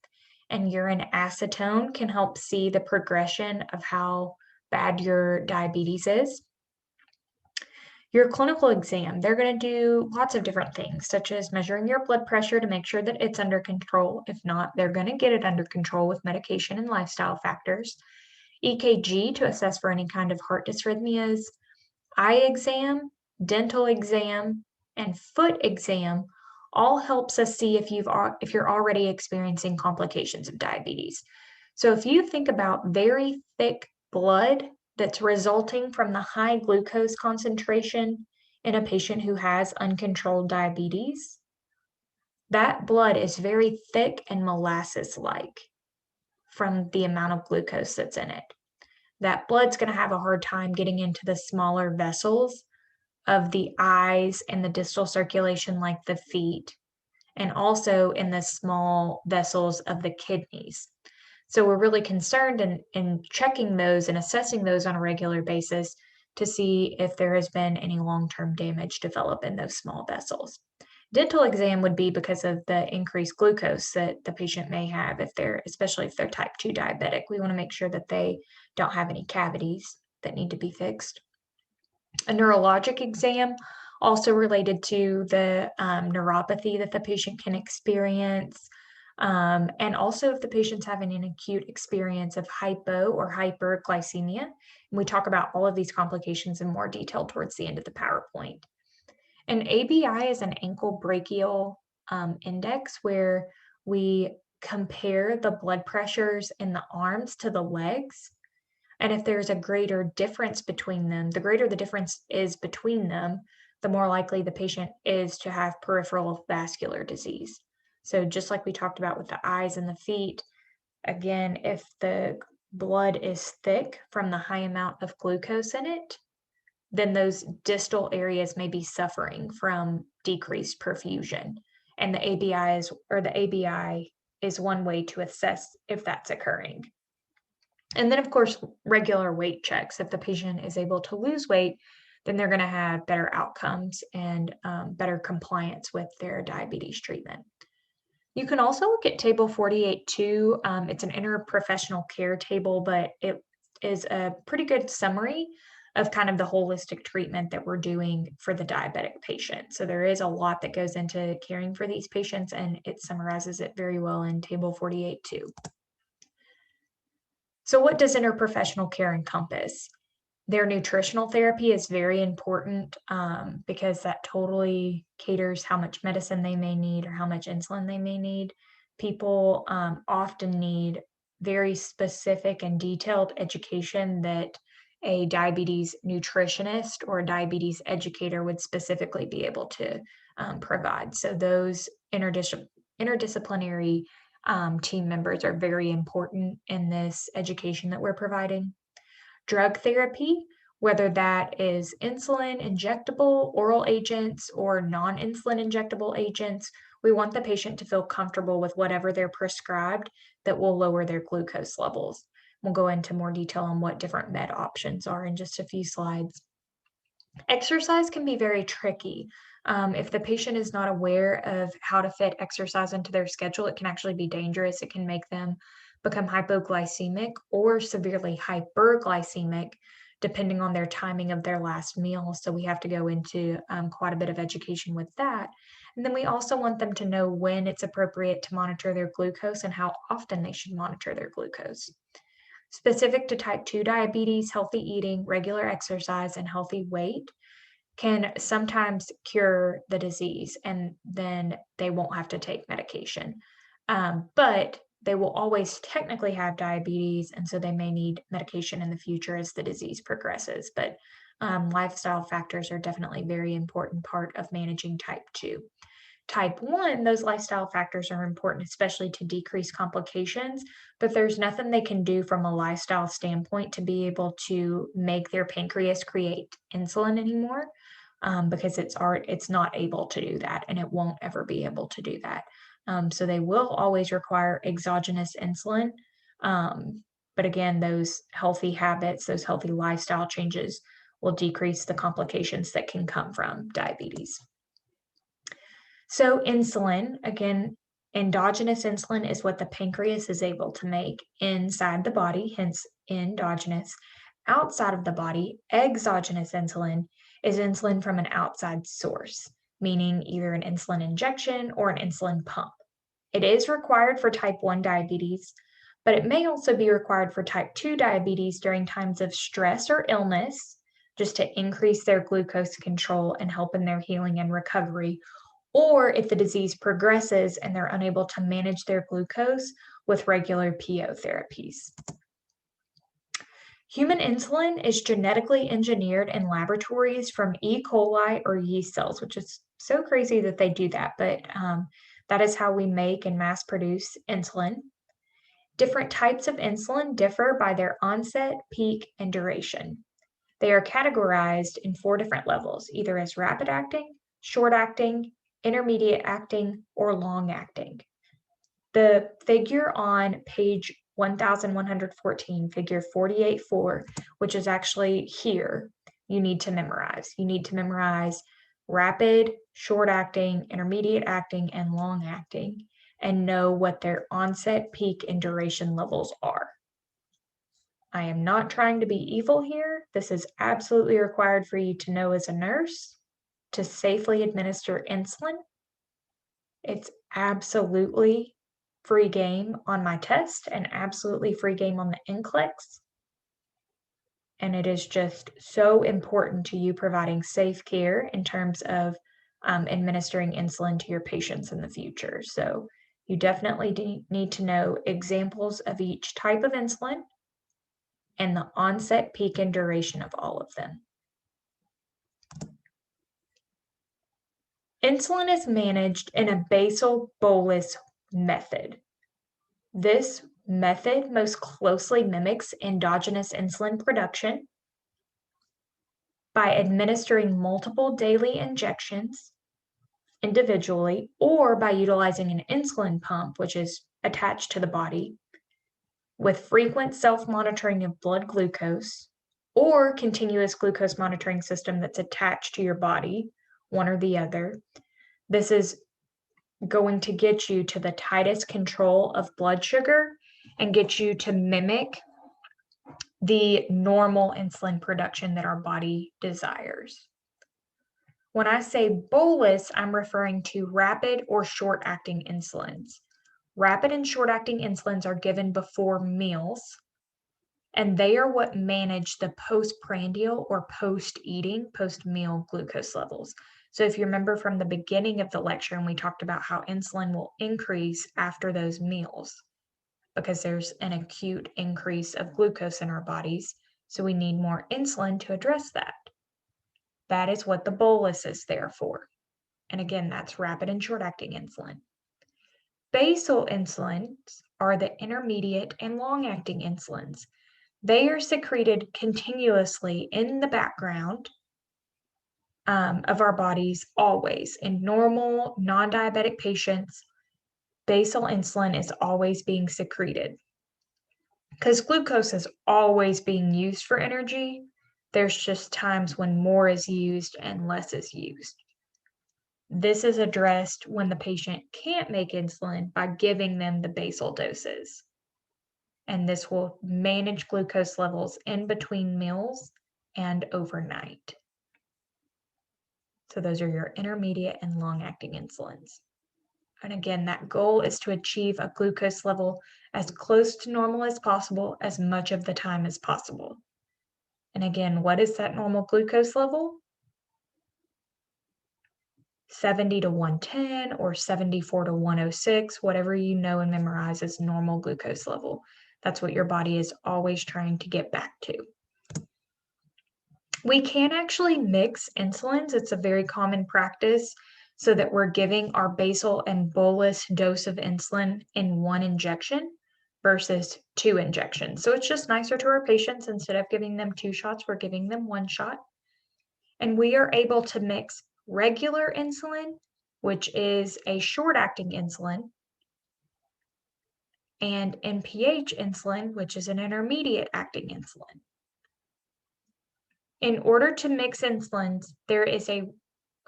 Speaker 1: and urine acetone can help see the progression of how bad your diabetes is. Your clinical exam, they're going to do lots of different things, such as measuring your blood pressure to make sure that it's under control. If not, they're going to get it under control with medication and lifestyle factors. EKG to assess for any kind of heart dysrhythmias. Eye exam, dental exam, and foot exam all helps us see if you're already experiencing complications of diabetes. So if you think about very thick blood that's resulting from the high glucose concentration in a patient who has uncontrolled diabetes, that blood is very thick and molasses-like from the amount of glucose that's in it. That blood's going to have a hard time getting into the smaller vessels of the eyes and the distal circulation, like the feet, and also in the small vessels of the kidneys. So we're really concerned in checking those and assessing those on a regular basis to see if there has been any long-term damage develop in those small vessels. Dental exam would be because of the increased glucose that the patient may have, especially if they're type 2 diabetic. We want to make sure that they don't have any cavities that need to be fixed. A neurologic exam, also related to the neuropathy that the patient can experience, and also if the patient's having an acute experience of hypo or hyperglycemia. And we talk about all of these complications in more detail towards the end of the PowerPoint. An ABI is an ankle brachial index, where we compare the blood pressures in the arms to the legs. And if there's a greater difference between them, the greater the difference is between them, the more likely the patient is to have peripheral vascular disease. So just like we talked about with the eyes and the feet, again, if the blood is thick from the high amount of glucose in it, then those distal areas may be suffering from decreased perfusion. And the ABI is one way to assess if that's occurring. And then, of course, regular weight checks. If the patient is able to lose weight, then they're going to have better outcomes and better compliance with their diabetes treatment. You can also look at Table 48 too. It's an interprofessional care table, but it is a pretty good summary of kind of the holistic treatment that we're doing for the diabetic patient. So there is a lot that goes into caring for these patients, and it summarizes it very well in Table 48 too. So what does interprofessional care encompass? Their nutritional therapy is very important because that totally caters how much medicine they may need or how much insulin they may need. People often need very specific and detailed education that a diabetes nutritionist or a diabetes educator would specifically be able to provide. So those interdisciplinary team members are very important in this education that we're providing. Drug therapy, whether that is insulin injectable, oral agents, or non-insulin injectable agents, we want the patient to feel comfortable with whatever they're prescribed that will lower their glucose levels. We'll go into more detail on what different med options are in just a few slides. Exercise can be very tricky. If the patient is not aware of how to fit exercise into their schedule, it can actually be dangerous. It can make them become hypoglycemic or severely hyperglycemic, depending on their timing of their last meal. So we have to go into quite a bit of education with that. And then we also want them to know when it's appropriate to monitor their glucose and how often they should monitor their glucose. Specific to type 2 diabetes, healthy eating, regular exercise, and healthy weight can sometimes cure the disease, and then they won't have to take medication. But they will always technically have diabetes, and so they may need medication in the future as the disease progresses. But lifestyle factors are definitely a very important part of managing type 2. Type 1, those lifestyle factors are important, especially to decrease complications, but there's nothing they can do from a lifestyle standpoint to be able to make their pancreas create insulin anymore, because it's not able to do that, and it won't ever be able to do that. So they will always require exogenous insulin. But again, those healthy habits, those healthy lifestyle changes will decrease the complications that can come from diabetes. So insulin, again, endogenous insulin is what the pancreas is able to make inside the body, hence endogenous. Outside of the body, exogenous insulin is insulin from an outside source, meaning either an insulin injection or an insulin pump. It is required for type 1 diabetes, but it may also be required for type 2 diabetes during times of stress or illness, just to increase their glucose control and help in their healing and recovery, or if the disease progresses and they're unable to manage their glucose with regular PO therapies. Human insulin is genetically engineered in laboratories from E. coli or yeast cells, which is so crazy that they do that, but that is how we make and mass produce insulin. Different types of insulin differ by their onset, peak, and duration. They are categorized in 4 different levels, either as rapid acting, short acting, intermediate acting, or long acting. The figure on page 1114, figure 48.4, which is actually here, you need to memorize. You need to memorize rapid, short acting, intermediate acting, and long acting, and know what their onset, peak, and duration levels are. I am not trying to be evil here. This is absolutely required for you to know as a nurse to safely administer insulin. It's absolutely free game on my test and absolutely free game on the NCLEX. And it is just so important to you providing safe care in terms of administering insulin to your patients in the future. So you definitely need to know examples of each type of insulin and the onset, peak, and duration of all of them. Insulin is managed in a basal bolus method. This method most closely mimics endogenous insulin production by administering multiple daily injections individually, or by utilizing an insulin pump, which is attached to the body, with frequent self-monitoring of blood glucose, or continuous glucose monitoring system that's attached to your body, one or the other. This is going to get you to the tightest control of blood sugar and get you to mimic the normal insulin production that our body desires. When I say bolus, I'm referring to rapid or short-acting insulins. Rapid and short-acting insulins are given before meals, and they are what manage the postprandial or post-eating, post-meal glucose levels. So if you remember from the beginning of the lecture, and we talked about how insulin will increase after those meals because there's an acute increase of glucose in our bodies, so we need more insulin to address that. That is what the bolus is there for. And again, that's rapid and short-acting insulin. Basal insulins are the intermediate and long-acting insulins. They are secreted continuously in the background of our bodies always. In normal, non-diabetic patients, basal insulin is always being secreted. Because glucose is always being used for energy, there's just times when more is used and less is used. This is addressed when the patient can't make insulin by giving them the basal doses. And this will manage glucose levels in between meals and overnight. So those are your intermediate and long-acting insulins. And again, that goal is to achieve a glucose level as close to normal as possible, as much of the time as possible. And again, what is that normal glucose level? 70 to 110 or 74 to 106, whatever you know and memorize as normal glucose level. That's what your body is always trying to get back to. We can actually mix insulins. It's a very common practice so that we're giving our basal and bolus dose of insulin in one injection versus 2 injections. So it's just nicer to our patients. Instead of giving them 2 shots, we're giving them 1 shot. And we are able to mix regular insulin, which is a short-acting insulin, and NPH insulin, which is an intermediate-acting insulin. In order to mix insulins, there is a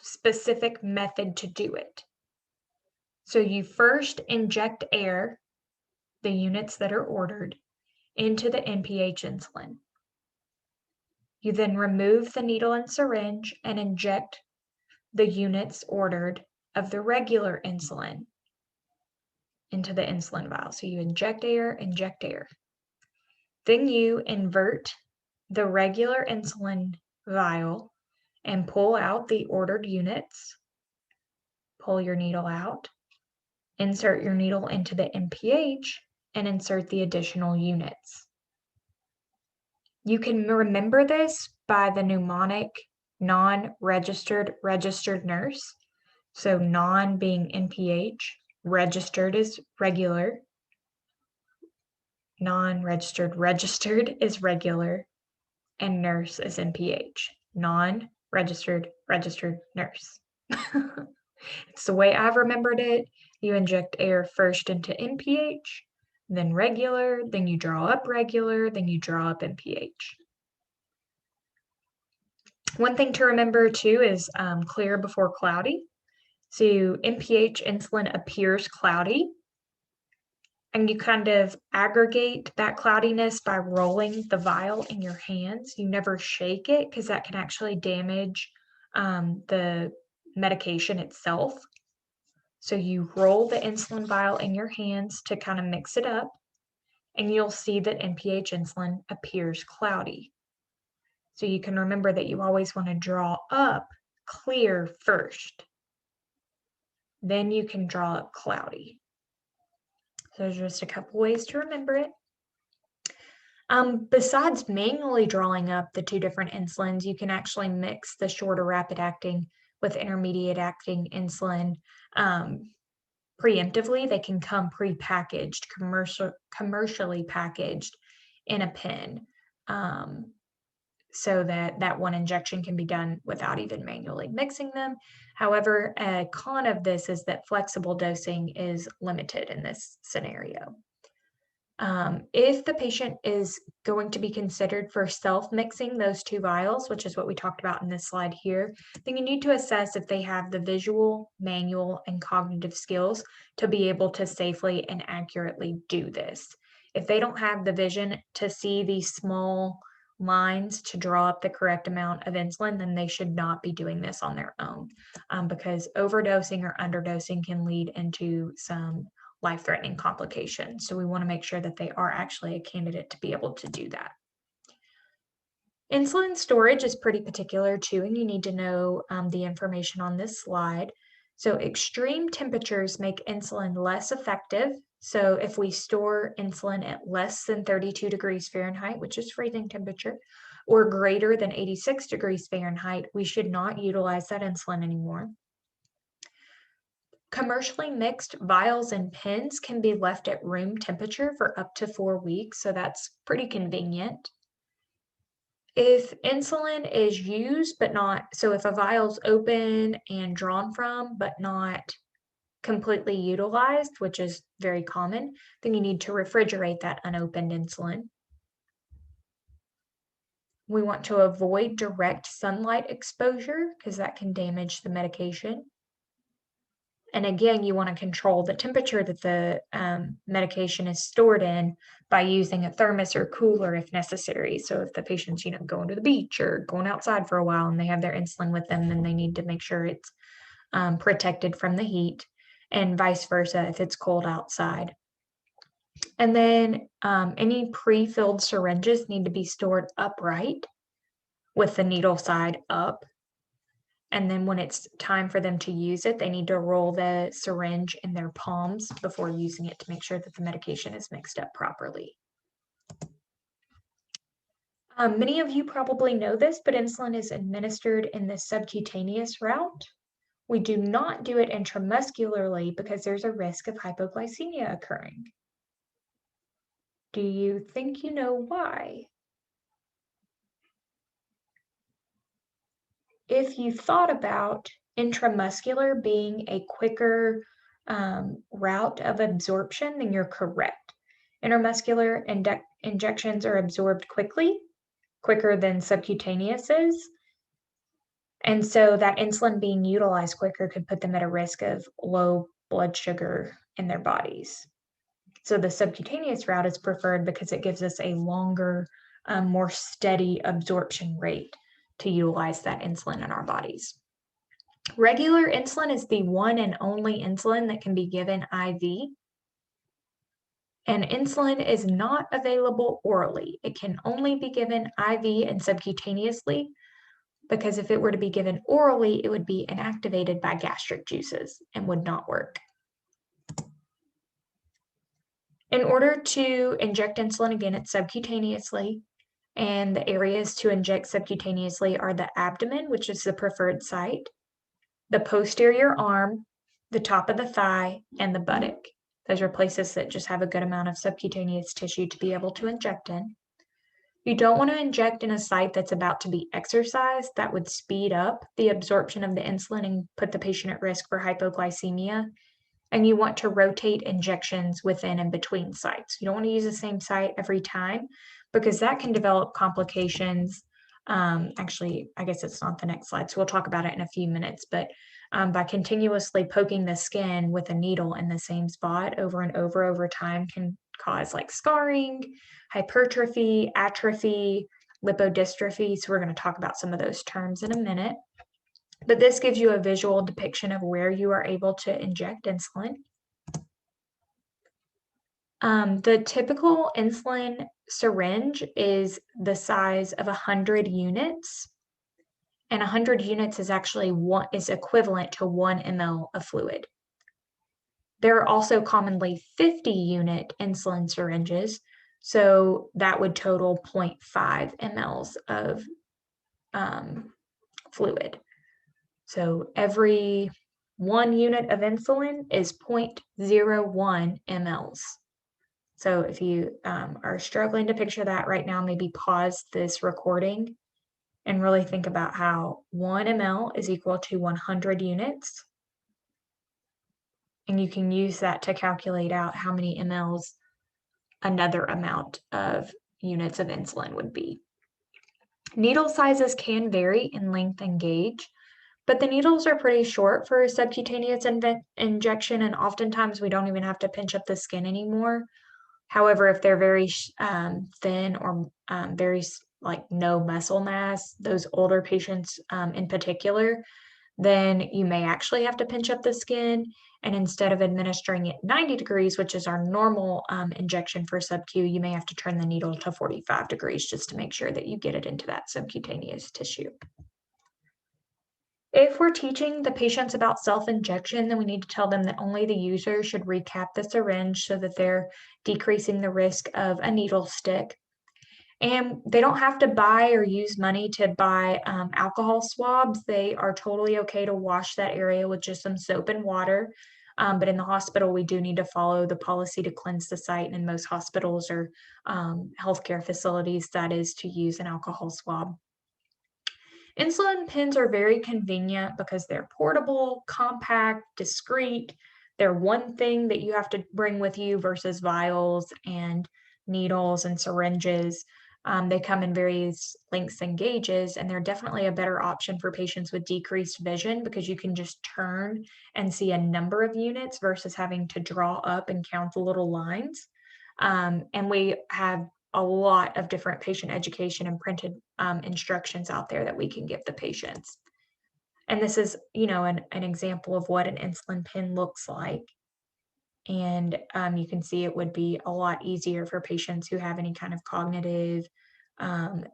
Speaker 1: specific method to do it. So you first inject air, the units that are ordered, into the NPH insulin. You then remove the needle and syringe and inject the units ordered of the regular insulin into the insulin vial. So you inject air. Then you invert the regular insulin vial and pull out the ordered units. Pull your needle out, insert your needle into the NPH, and insert the additional units. You can remember this by the mnemonic non-registered, registered nurse. So non being NPH, registered is regular, non-registered, registered is regular, and nurse is NPH. Non-registered, registered nurse. It's the way I've remembered it. You inject air first into NPH, then regular, then you draw up regular, then you draw up NPH. One thing to remember too is clear before cloudy. So NPH insulin appears cloudy, and you kind of aggregate that cloudiness by rolling the vial in your hands. You never shake it because that can actually damage the medication itself. So you roll the insulin vial in your hands to kind of mix it up, and you'll see that NPH insulin appears cloudy. So you can remember that you always want to draw up clear first. Then you can draw up cloudy. So there's just a couple ways to remember it. Besides manually drawing up the 2 different insulins, you can actually mix the shorter rapid acting with intermediate acting insulin preemptively. They can come pre-packaged, commercially packaged in a pen, so that one injection can be done without even manually mixing them. However, a con of this is that flexible dosing is limited in this scenario. If the patient is going to be considered for self-mixing those 2 vials, which is what we talked about in this slide here, then you need to assess if they have the visual, manual, and cognitive skills to be able to safely and accurately do this. If they don't have the vision to see these small lines to draw up the correct amount of insulin, then they should not be doing this on their own, because overdosing or underdosing can lead into some life-threatening complications. So we want to make sure that they are actually a candidate to be able to do that. Insulin storage is pretty particular too, and you need to know the information on this slide. So extreme temperatures make insulin less effective. So if we store insulin at less than 32 degrees Fahrenheit, which is freezing temperature, or greater than 86 degrees Fahrenheit, we should not utilize that insulin anymore. Commercially mixed vials and pens can be left at room temperature for up to 4 weeks, so that's pretty convenient. If insulin is used but not, so if a vial's open and drawn from but not completely utilized, which is very common, then you need to refrigerate that unopened insulin. We want to avoid direct sunlight exposure because that can damage the medication. And again, you want to control the temperature that the medication is stored in by using a thermos or cooler if necessary. So if the patient's, going to the beach or going outside for a while and they have their insulin with them, then they need to make sure it's protected from the heat, and vice versa if it's cold outside. And then any pre-filled syringes need to be stored upright with the needle side up. And then when it's time for them to use it, they need to roll the syringe in their palms before using it to make sure that the medication is mixed up properly. Many of you probably know this, but insulin is administered in the subcutaneous route. We do not do it intramuscularly because there's a risk of hypoglycemia occurring. Do you think you know why? If you thought about intramuscular being a quicker route of absorption, then you're correct. Intramuscular injections are absorbed quicker than subcutaneous is. And so that insulin being utilized quicker could put them at a risk of low blood sugar in their bodies. So the subcutaneous route is preferred because it gives us a longer, more steady absorption rate to utilize that insulin in our bodies. Regular insulin is the one and only insulin that can be given IV. And insulin is not available orally. It can only be given IV and subcutaneously, because if it were to be given orally, it would be inactivated by gastric juices and would not work. In order to inject insulin, again, it's subcutaneously, and the areas to inject subcutaneously are the abdomen, which is the preferred site, the posterior arm, the top of the thigh, and the buttock. Those are places that just have a good amount of subcutaneous tissue to be able to inject in. You don't want to inject in a site that's about to be exercised. That would speed up the absorption of the insulin and put the patient at risk for hypoglycemia. And you want to rotate injections within and between sites. You don't want to use the same site every time because that can develop complications. Actually, I guess it's not the next slide, so we'll talk about it in a few minutes, but by continuously poking the skin with a needle in the same spot over and over time can cause like scarring, hypertrophy, atrophy, lipodystrophy. So we're going to talk about some of those terms in a minute. But this gives you a visual depiction of where you are able to inject insulin. The typical insulin syringe is the size of 100 units, and 100 units is actually is equivalent to 1 ml of fluid. There are also commonly 50-unit insulin syringes, so that would total 0.5 mLs of fluid. So every 1 unit of insulin is 0.01 mLs. So if you are struggling to picture that right now, maybe pause this recording and really think about how 1 ml is equal to 100 units. And you can use that to calculate out how many mLs another amount of units of insulin would be. Needle sizes can vary in length and gauge, but the needles are pretty short for a subcutaneous injection, and oftentimes we don't even have to pinch up the skin anymore. However, if they're very thin or very like no muscle mass, those older patients in particular, then you may actually have to pinch up the skin. And instead of administering it 90 degrees, which is our normal injection for sub-Q, you may have to turn the needle to 45 degrees just to make sure that you get it into that subcutaneous tissue. If we're teaching the patients about self-injection, then we need to tell them that only the user should recap the syringe so that they're decreasing the risk of a needle stick. And they don't have to buy or use money to buy alcohol swabs. They are totally okay to wash that area with just some soap and water. But in the hospital, we do need to follow the policy to cleanse the site. And in most hospitals or healthcare facilities, that is to use an alcohol swab. Insulin pens are very convenient because they're portable, compact, discreet. They're one thing that you have to bring with you versus vials and needles and syringes. They come in various lengths and gauges, and they're definitely a better option for patients with decreased vision because you can just turn and see a number of units versus having to draw up and count the little lines. And we have a lot of different patient education and printed instructions out there that we can give the patients. And this is, an example of what an insulin pen looks like. And you can see it would be a lot easier for patients who have any kind of cognitive,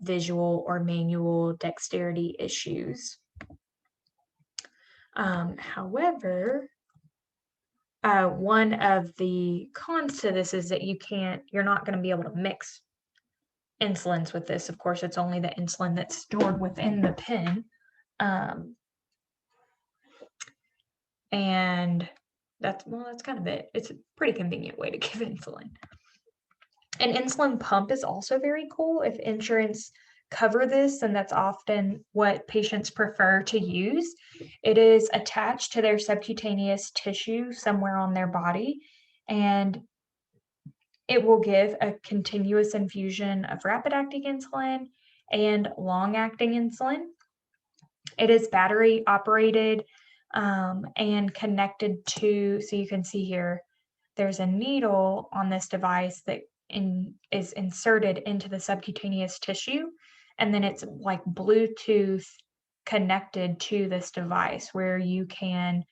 Speaker 1: visual, or manual dexterity issues. However, one of the cons to this is that you're not going to be able to mix insulins with this. Of course, it's only the insulin that's stored within the pen. And that's kind of it. It's a pretty convenient way to give insulin. An insulin pump is also very cool. If insurance cover this, and that's often what patients prefer to use. It is attached to their subcutaneous tissue somewhere on their body, and it will give a continuous infusion of rapid-acting insulin and long-acting insulin. It is battery operated and connected to, so you can see here, there's a needle on this device that is inserted into the subcutaneous tissue, and then it's like Bluetooth connected to this device where you can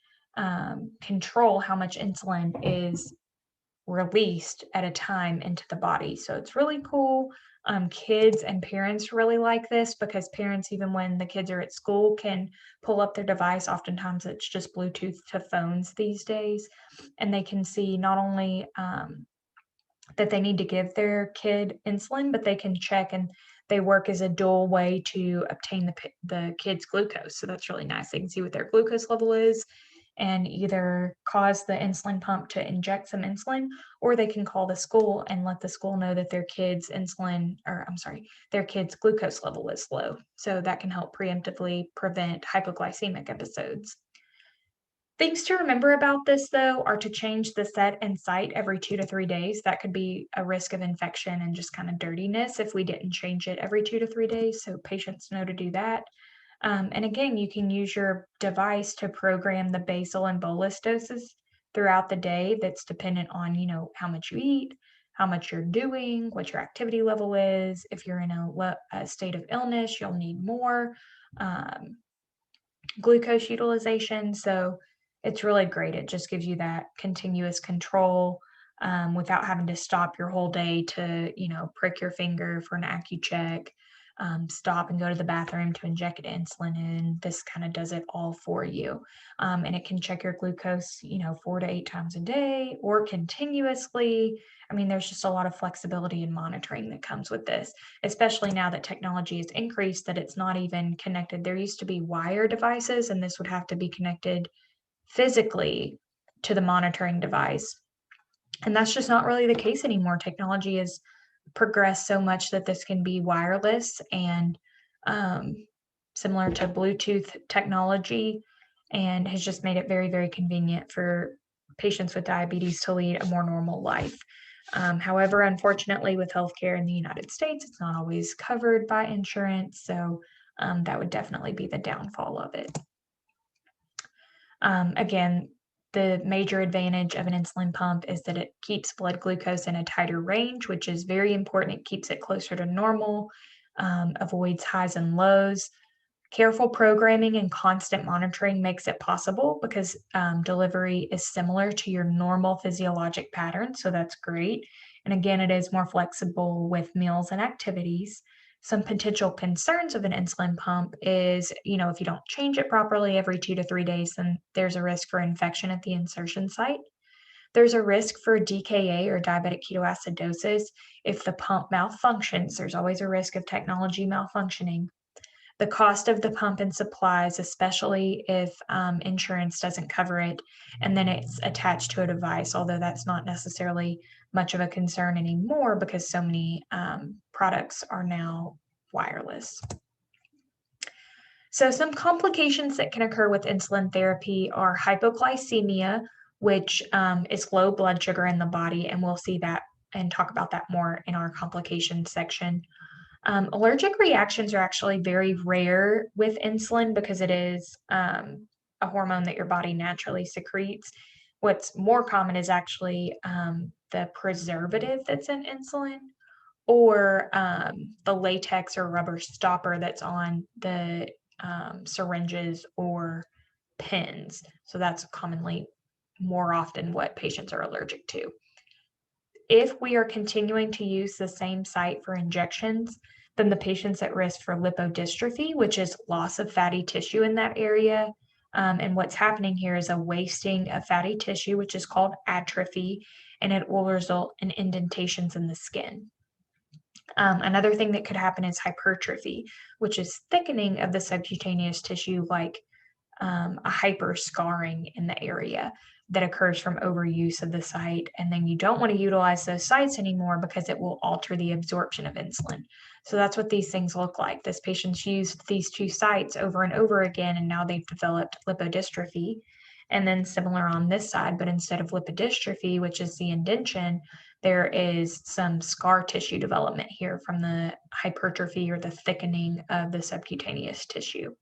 Speaker 1: control how much insulin is released at a time into the body. So it's really cool. Kids and parents really like this because parents, even when the kids are at school, can pull up their device. Oftentimes it's just Bluetooth to phones these days, and they can see not only that they need to give their kid insulin, but they can check, and they work as a dual way to obtain the kid's glucose. So that's really nice. They can see what their glucose level is and either cause the insulin pump to inject some insulin, or they can call the school and let the school know that their kid's their kid's glucose level is low. So that can help preemptively prevent hypoglycemic episodes. Things to remember about this, though, are to change the set and site every 2 to 3 days. That could be a risk of infection and just kind of dirtiness if we didn't change it every 2 to 3 days. So patients know to do that. And again, you can use your device to program the basal and bolus doses throughout the day. That's dependent on, how much you eat, how much you're doing, what your activity level is. If you're in a state of illness, you'll need more glucose utilization. So it's really great. It just gives you that continuous control without having to stop your whole day to, prick your finger for an AccuCheck, stop and go to the bathroom to inject insulin in. This kind of does it all for you. And it can check your glucose, 4 to 8 times a day or continuously. I mean, there's just a lot of flexibility and monitoring that comes with this, especially now that technology has increased, that it's not even connected. There used to be wire devices, and this would have to be connected physically to the monitoring device. And that's just not really the case anymore. Technology has progressed so much that this can be wireless and similar to Bluetooth technology, and has just made it very, very convenient for patients with diabetes to lead a more normal life. However, unfortunately, with healthcare in the United States, it's not always covered by insurance. So that would definitely be the downfall of it. Again, the major advantage of an insulin pump is that it keeps blood glucose in a tighter range, which is very important. It keeps it closer to normal, avoids highs and lows. Careful programming and constant monitoring makes it possible because delivery is similar to your normal physiologic pattern. So that's great. And again, it is more flexible with meals and activities. Some potential concerns of an insulin pump is, if you don't change it properly every 2 to 3 days, then there's a risk for infection at the insertion site. There's a risk for DKA or diabetic ketoacidosis. If the pump malfunctions, there's always a risk of technology malfunctioning. The cost of the pump and supplies, especially if insurance doesn't cover it, and then it's attached to a device, although that's not necessarily much of a concern anymore because so many products are now wireless. So some complications that can occur with insulin therapy are hypoglycemia, which is low blood sugar in the body, and we'll see that and talk about that more in our complications section. Allergic reactions are actually very rare with insulin because it is a hormone that your body naturally secretes. What's more common is actually the preservative that's in insulin, or the latex or rubber stopper that's on the syringes or pens. So that's commonly more often what patients are allergic to. If we are continuing to use the same site for injections, then the patient's at risk for lipodystrophy, which is loss of fatty tissue in that area, And what's happening here is a wasting of fatty tissue, which is called atrophy, and it will result in indentations in the skin. Another thing that could happen is hypertrophy, which is thickening of the subcutaneous tissue, like a hyper scarring in the area that occurs from overuse of the site. And then you don't want to utilize those sites anymore because it will alter the absorption of insulin. So that's what these things look like. This patient's used these two sites over and over again, and now they've developed lipodystrophy. And then similar on this side, but instead of lipodystrophy, which is the indention, there is some scar tissue development here from the hypertrophy or the thickening of the subcutaneous tissue.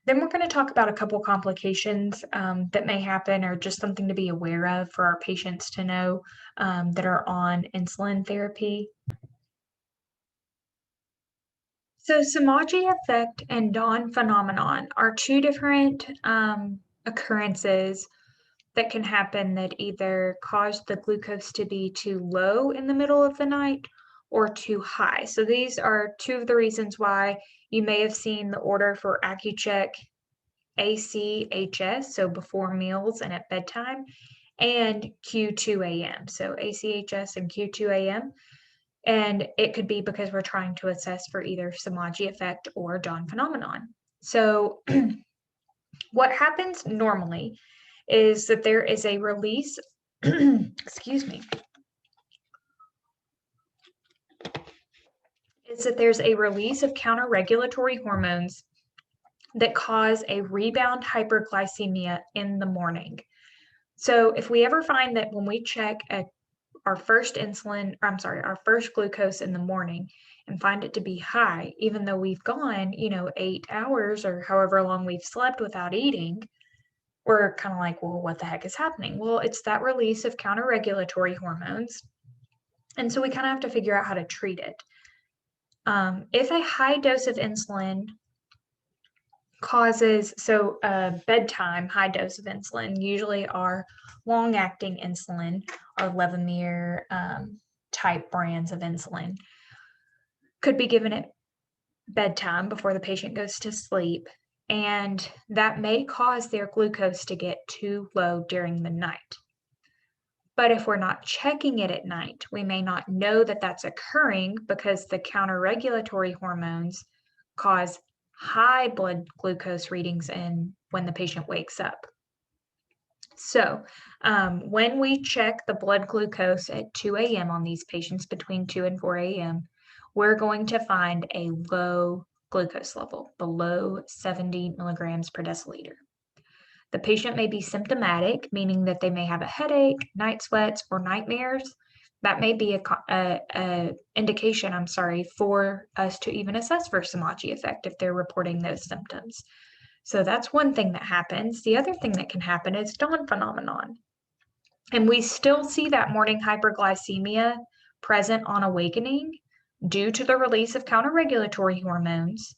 Speaker 1: Then we're going to talk about a couple complications that may happen, or just something to be aware of for our patients to know that are on insulin therapy. So Samaji effect and dawn phenomenon are two different occurrences that can happen that either cause the glucose to be too low in the middle of the night or too high. So these are two of the reasons why you may have seen the order for Accucheck ACHS, so before meals and at bedtime, and Q2 AM, so ACHS and Q2 AM. And it could be because we're trying to assess for either Samaji effect or dawn phenomenon. So what happens normally is that there is a release, excuse me, is that there's a release of counter-regulatory hormones that cause a rebound hyperglycemia in the morning. So if we ever find that when we check our first glucose in the morning and find it to be high, even though we've gone, 8 hours or however long we've slept without eating, we're kind of like, well, what the heck is happening? Well, it's that release of counter-regulatory hormones. And so we kind of have to figure out how to treat it. If a high dose of insulin causes, bedtime high dose of insulin, usually our long-acting insulin, our Levemir type brands of insulin, could be given at bedtime before the patient goes to sleep, and that may cause their glucose to get too low during the night. But if we're not checking it at night, we may not know that that's occurring because the counter-regulatory hormones cause high blood glucose readings when the patient wakes up. So when we check the blood glucose at 2 a.m. on these patients between 2 and 4 a.m., we're going to find a low glucose level, below 70 milligrams per deciliter. The patient may be symptomatic, meaning that they may have a headache, night sweats, or nightmares. That may be a indication, for us to even assess for Samaji effect if they're reporting those symptoms. So that's one thing that happens. The other thing that can happen is dawn phenomenon. And we still see that morning hyperglycemia present on awakening due to the release of counter-regulatory hormones.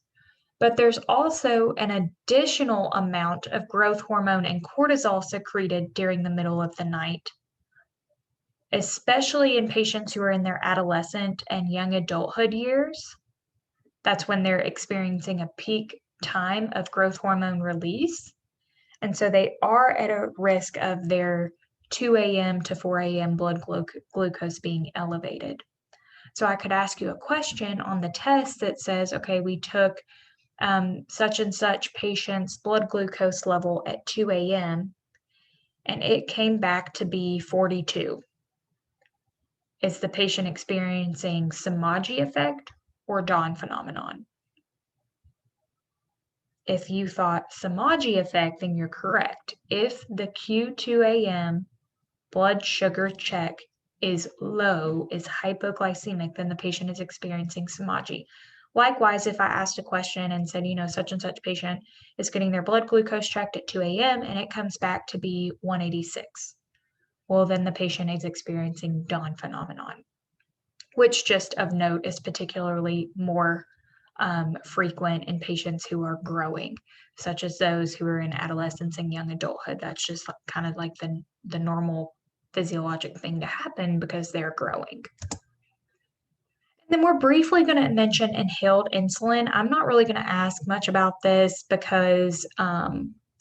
Speaker 1: But there's also an additional amount of growth hormone and cortisol secreted during the middle of the night, especially in patients who are in their adolescent and young adulthood years. That's when they're experiencing a peak time of growth hormone release. And so they are at a risk of their 2 a.m. to 4 a.m. blood glucose being elevated. So I could ask you a question on the test that says, okay, we took such and such patient's blood glucose level at 2 a.m. and it came back to be 42. Is the patient experiencing Samaji effect or dawn phenomenon? If you thought Samaji effect, then you're correct. If the Q2 a.m. blood sugar check is low, is hypoglycemic, then the patient is experiencing Samaji. Likewise, if I asked a question and said, such and such patient is getting their blood glucose checked at 2 a.m. and it comes back to be 186, well, then the patient is experiencing dawn phenomenon, which, just of note, is particularly more frequent in patients who are growing, such as those who are in adolescence and young adulthood. That's just kind of like the normal physiologic thing to happen because they're growing. Then we're briefly going to mention inhaled insulin. I'm not really going to ask much about this because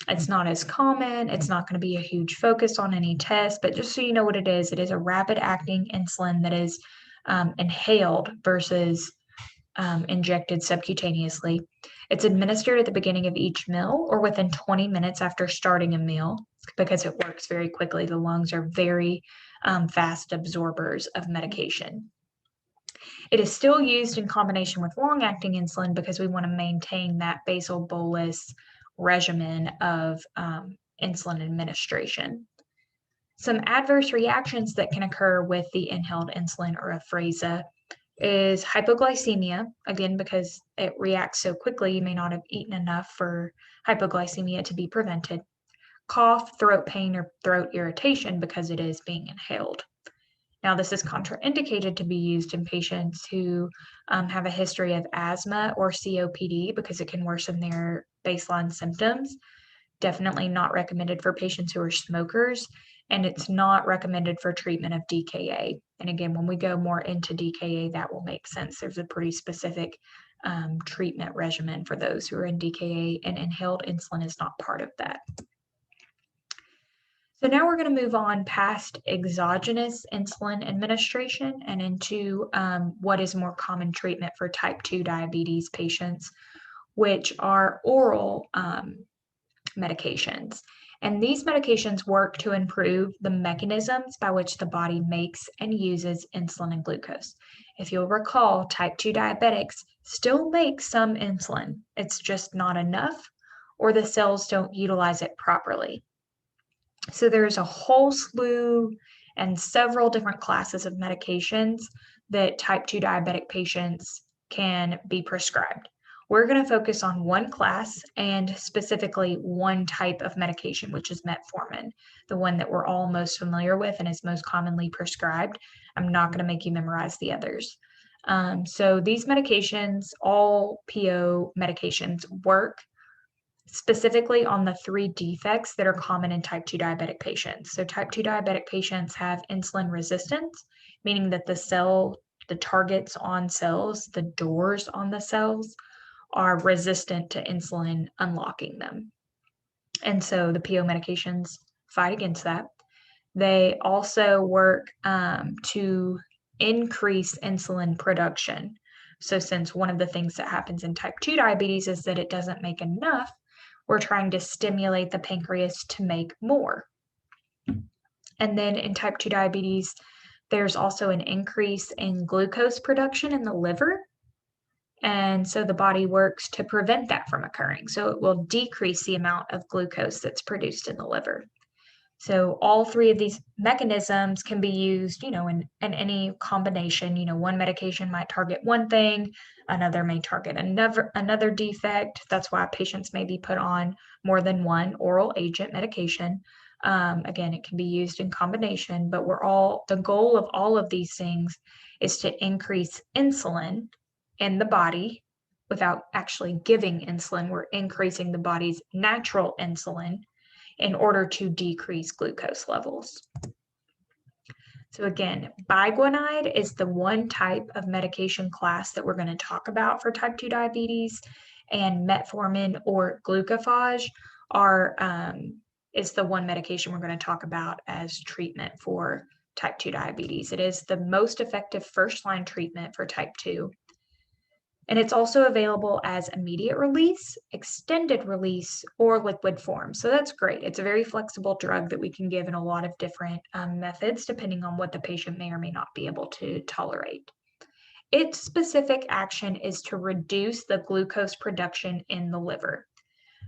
Speaker 1: it's not as common. It's not going to be a huge focus on any test, but just so you know what it is a rapid acting insulin that is inhaled versus injected subcutaneously. It's administered at the beginning of each meal or within 20 minutes after starting a meal because it works very quickly. The lungs are very fast absorbers of medication. It is still used in combination with long-acting insulin because we want to maintain that basal bolus regimen of insulin administration. Some adverse reactions that can occur with the inhaled insulin or Afrezza is hypoglycemia, again, because it reacts so quickly, you may not have eaten enough for hypoglycemia to be prevented. Cough, throat pain, or throat irritation because it is being inhaled. Now, this is contraindicated to be used in patients who have a history of asthma or COPD because it can worsen their baseline symptoms. Definitely not recommended for patients who are smokers, and it's not recommended for treatment of DKA. And again, when we go more into DKA, that will make sense. There's a pretty specific treatment regimen for those who are in DKA, and inhaled insulin is not part of that. So now we're going to move on past exogenous insulin administration and into what is more common treatment for type 2 diabetes patients, which are oral medications. And these medications work to improve the mechanisms by which the body makes and uses insulin and glucose. If you'll recall, type 2 diabetics still make some insulin. It's just not enough, or the cells don't utilize it properly. So there's a whole slew and several different classes of medications that type 2 diabetic patients can be prescribed. We're going to focus on one class and specifically one type of medication, which is metformin, the one that we're all most familiar with and is most commonly prescribed. I'm not going to make you memorize the others. So these medications, all PO medications, work specifically on the 3 defects that are common in type 2 diabetic patients. So type 2 diabetic patients have insulin resistance, meaning that the targets on cells, the doors on the cells, are resistant to insulin unlocking them. And so the PO medications fight against that. They also work to increase insulin production. So since one of the things that happens in type 2 diabetes is that it doesn't make enough, we're trying to stimulate the pancreas to make more. And then in type 2 diabetes, there's also an increase in glucose production in the liver. And so the body works to prevent that from occurring. So it will decrease the amount of glucose that's produced in the liver. So all 3 of these mechanisms can be used, in any combination. One medication might target one thing, another may target another defect. That's why patients may be put on more than one oral agent medication. Again, it can be used in combination, but the goal of all of these things is to increase insulin in the body without actually giving insulin. We're increasing the body's natural insulin in order to decrease glucose levels. So again, biguanide is the one type of medication class that we're going to talk about for type 2 diabetes, and metformin or glucophage is the one medication we're going to talk about as treatment for type 2 diabetes. It is the most effective first-line treatment for type 2. And it's also available as immediate release, extended release, or liquid form. So that's great. It's a very flexible drug that we can give in a lot of different methods, depending on what the patient may or may not be able to tolerate. Its specific action is to reduce the glucose production in the liver.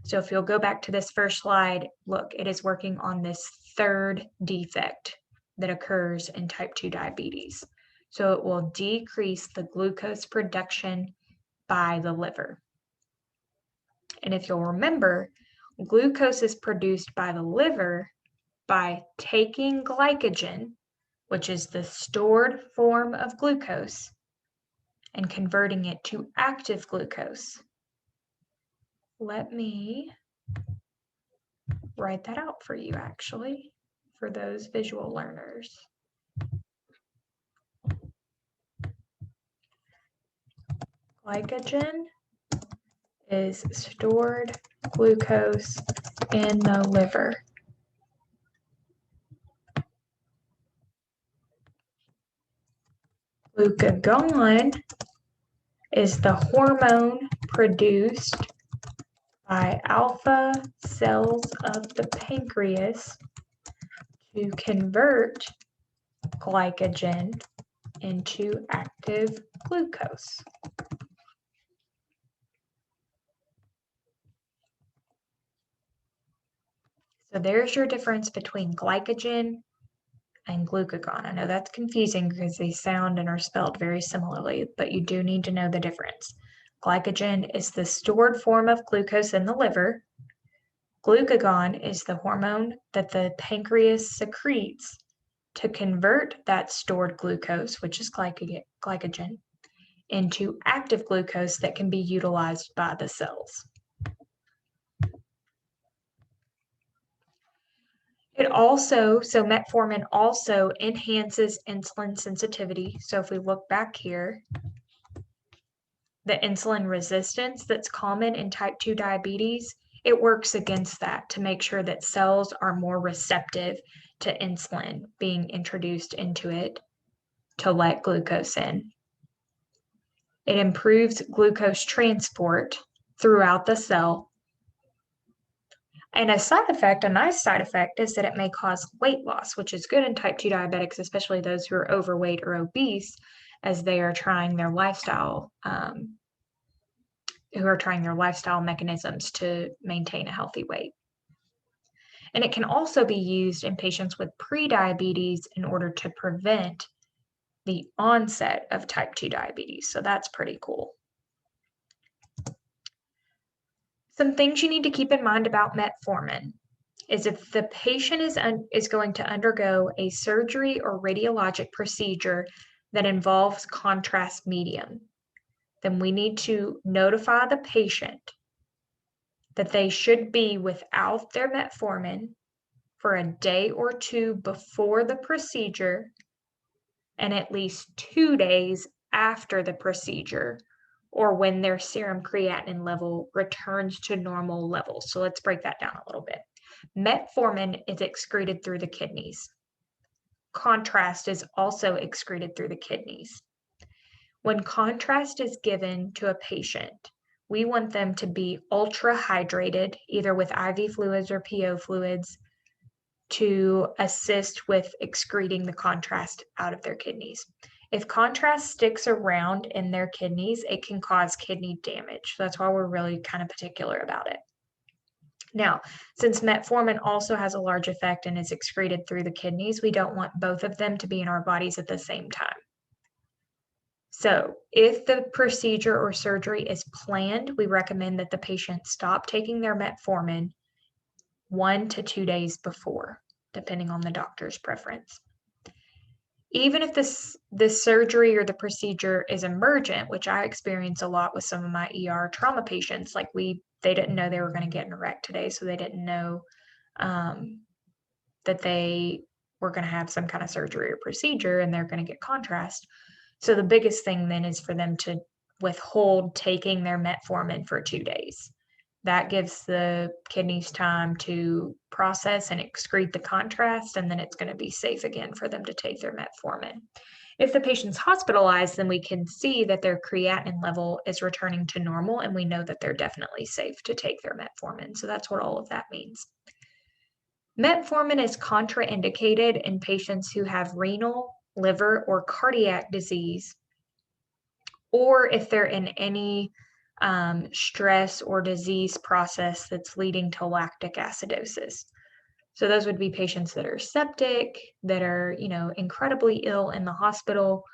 Speaker 1: So if you'll go back to this first slide, look, it is working on this 3rd defect that occurs in type 2 diabetes. So it will decrease the glucose production by the liver. And if you'll remember, glucose is produced by the liver by taking glycogen, which is the stored form of glucose, and converting it to active glucose. Let me write that out for you, actually, for those visual learners. Glycogen is stored glucose in the liver. Glucagon is the hormone produced by alpha cells of the pancreas to convert glycogen into active glucose. So there's your difference between glycogen and glucagon. I know that's confusing because they sound and are spelled very similarly, but you do need to know the difference. Glycogen is the stored form of glucose in the liver. Glucagon is the hormone that the pancreas secretes to convert that stored glucose, which is glycogen, into active glucose that can be utilized by the cells. So metformin also enhances insulin sensitivity. So if we look back here, the insulin resistance that's common in type 2 diabetes, it works against that to make sure that cells are more receptive to insulin being introduced into it to let glucose in. It improves glucose transport throughout the cell. And a nice side effect, is that it may cause weight loss, which is good in type 2 diabetics, especially those who are overweight or obese, as they are trying their lifestyle, mechanisms to maintain a healthy weight. And it can also be used in patients with prediabetes in order to prevent the onset of type 2 diabetes. So that's pretty cool. Some things you need to keep in mind about metformin is if the patient is going to undergo a surgery or radiologic procedure that involves contrast medium, then we need to notify the patient that they should be without their metformin for a day or two before the procedure and at least 2 days after the procedure, or when their serum creatinine level returns to normal levels. So let's break that down a little bit. Metformin is excreted through the kidneys. Contrast is also excreted through the kidneys. When contrast is given to a patient, we want them to be ultra hydrated, either with IV fluids or PO fluids, to assist with excreting the contrast out of their kidneys. If contrast sticks around in their kidneys, it can cause kidney damage. So that's why we're really kind of particular about it. Now, since metformin also has a large effect and is excreted through the kidneys, we don't want both of them to be in our bodies at the same time. So if the procedure or surgery is planned, we recommend that the patient stop taking their metformin 1 to 2 days before, depending on the doctor's preference. Even if this surgery or the procedure is emergent, which I experience a lot with some of my ER trauma patients, like they didn't know they were going to get in a wreck today, so they didn't know that they were going to have some kind of surgery or procedure and they're going to get contrast. So the biggest thing then is for them to withhold taking their metformin for 2 days. That gives the kidneys time to process and excrete the contrast, and then it's going to be safe again for them to take their metformin. If the patient's hospitalized, then we can see that their creatinine level is returning to normal, and we know that they're definitely safe to take their metformin. So that's what all of that means. Metformin is contraindicated in patients who have renal, liver, or cardiac disease, or if they're in any stress or disease process that's leading to lactic acidosis. So those would be patients that are septic, that are, incredibly ill in the hospital.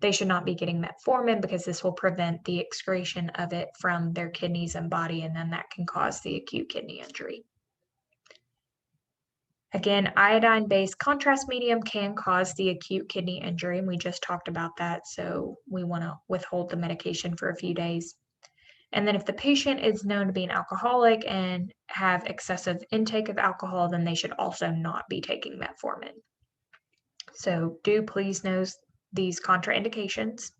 Speaker 1: They should not be getting metformin because this will prevent the excretion of it from their kidneys and body, and then that can cause the acute kidney injury. Again, iodine-based contrast medium can cause the acute kidney injury, and we just talked about that, so we want to withhold the medication for a few days. And then if the patient is known to be an alcoholic and have excessive intake of alcohol, then they should also not be taking metformin. So do please know these contraindications.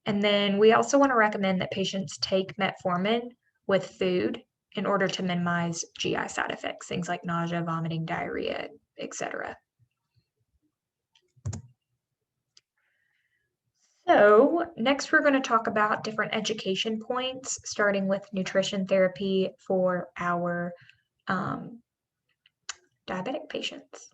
Speaker 1: And then we also want to recommend that patients take metformin with food in order to minimize GI side effects, things like nausea, vomiting, diarrhea, etc. So next we're going to talk about different education points, starting with nutrition therapy for our diabetic patients.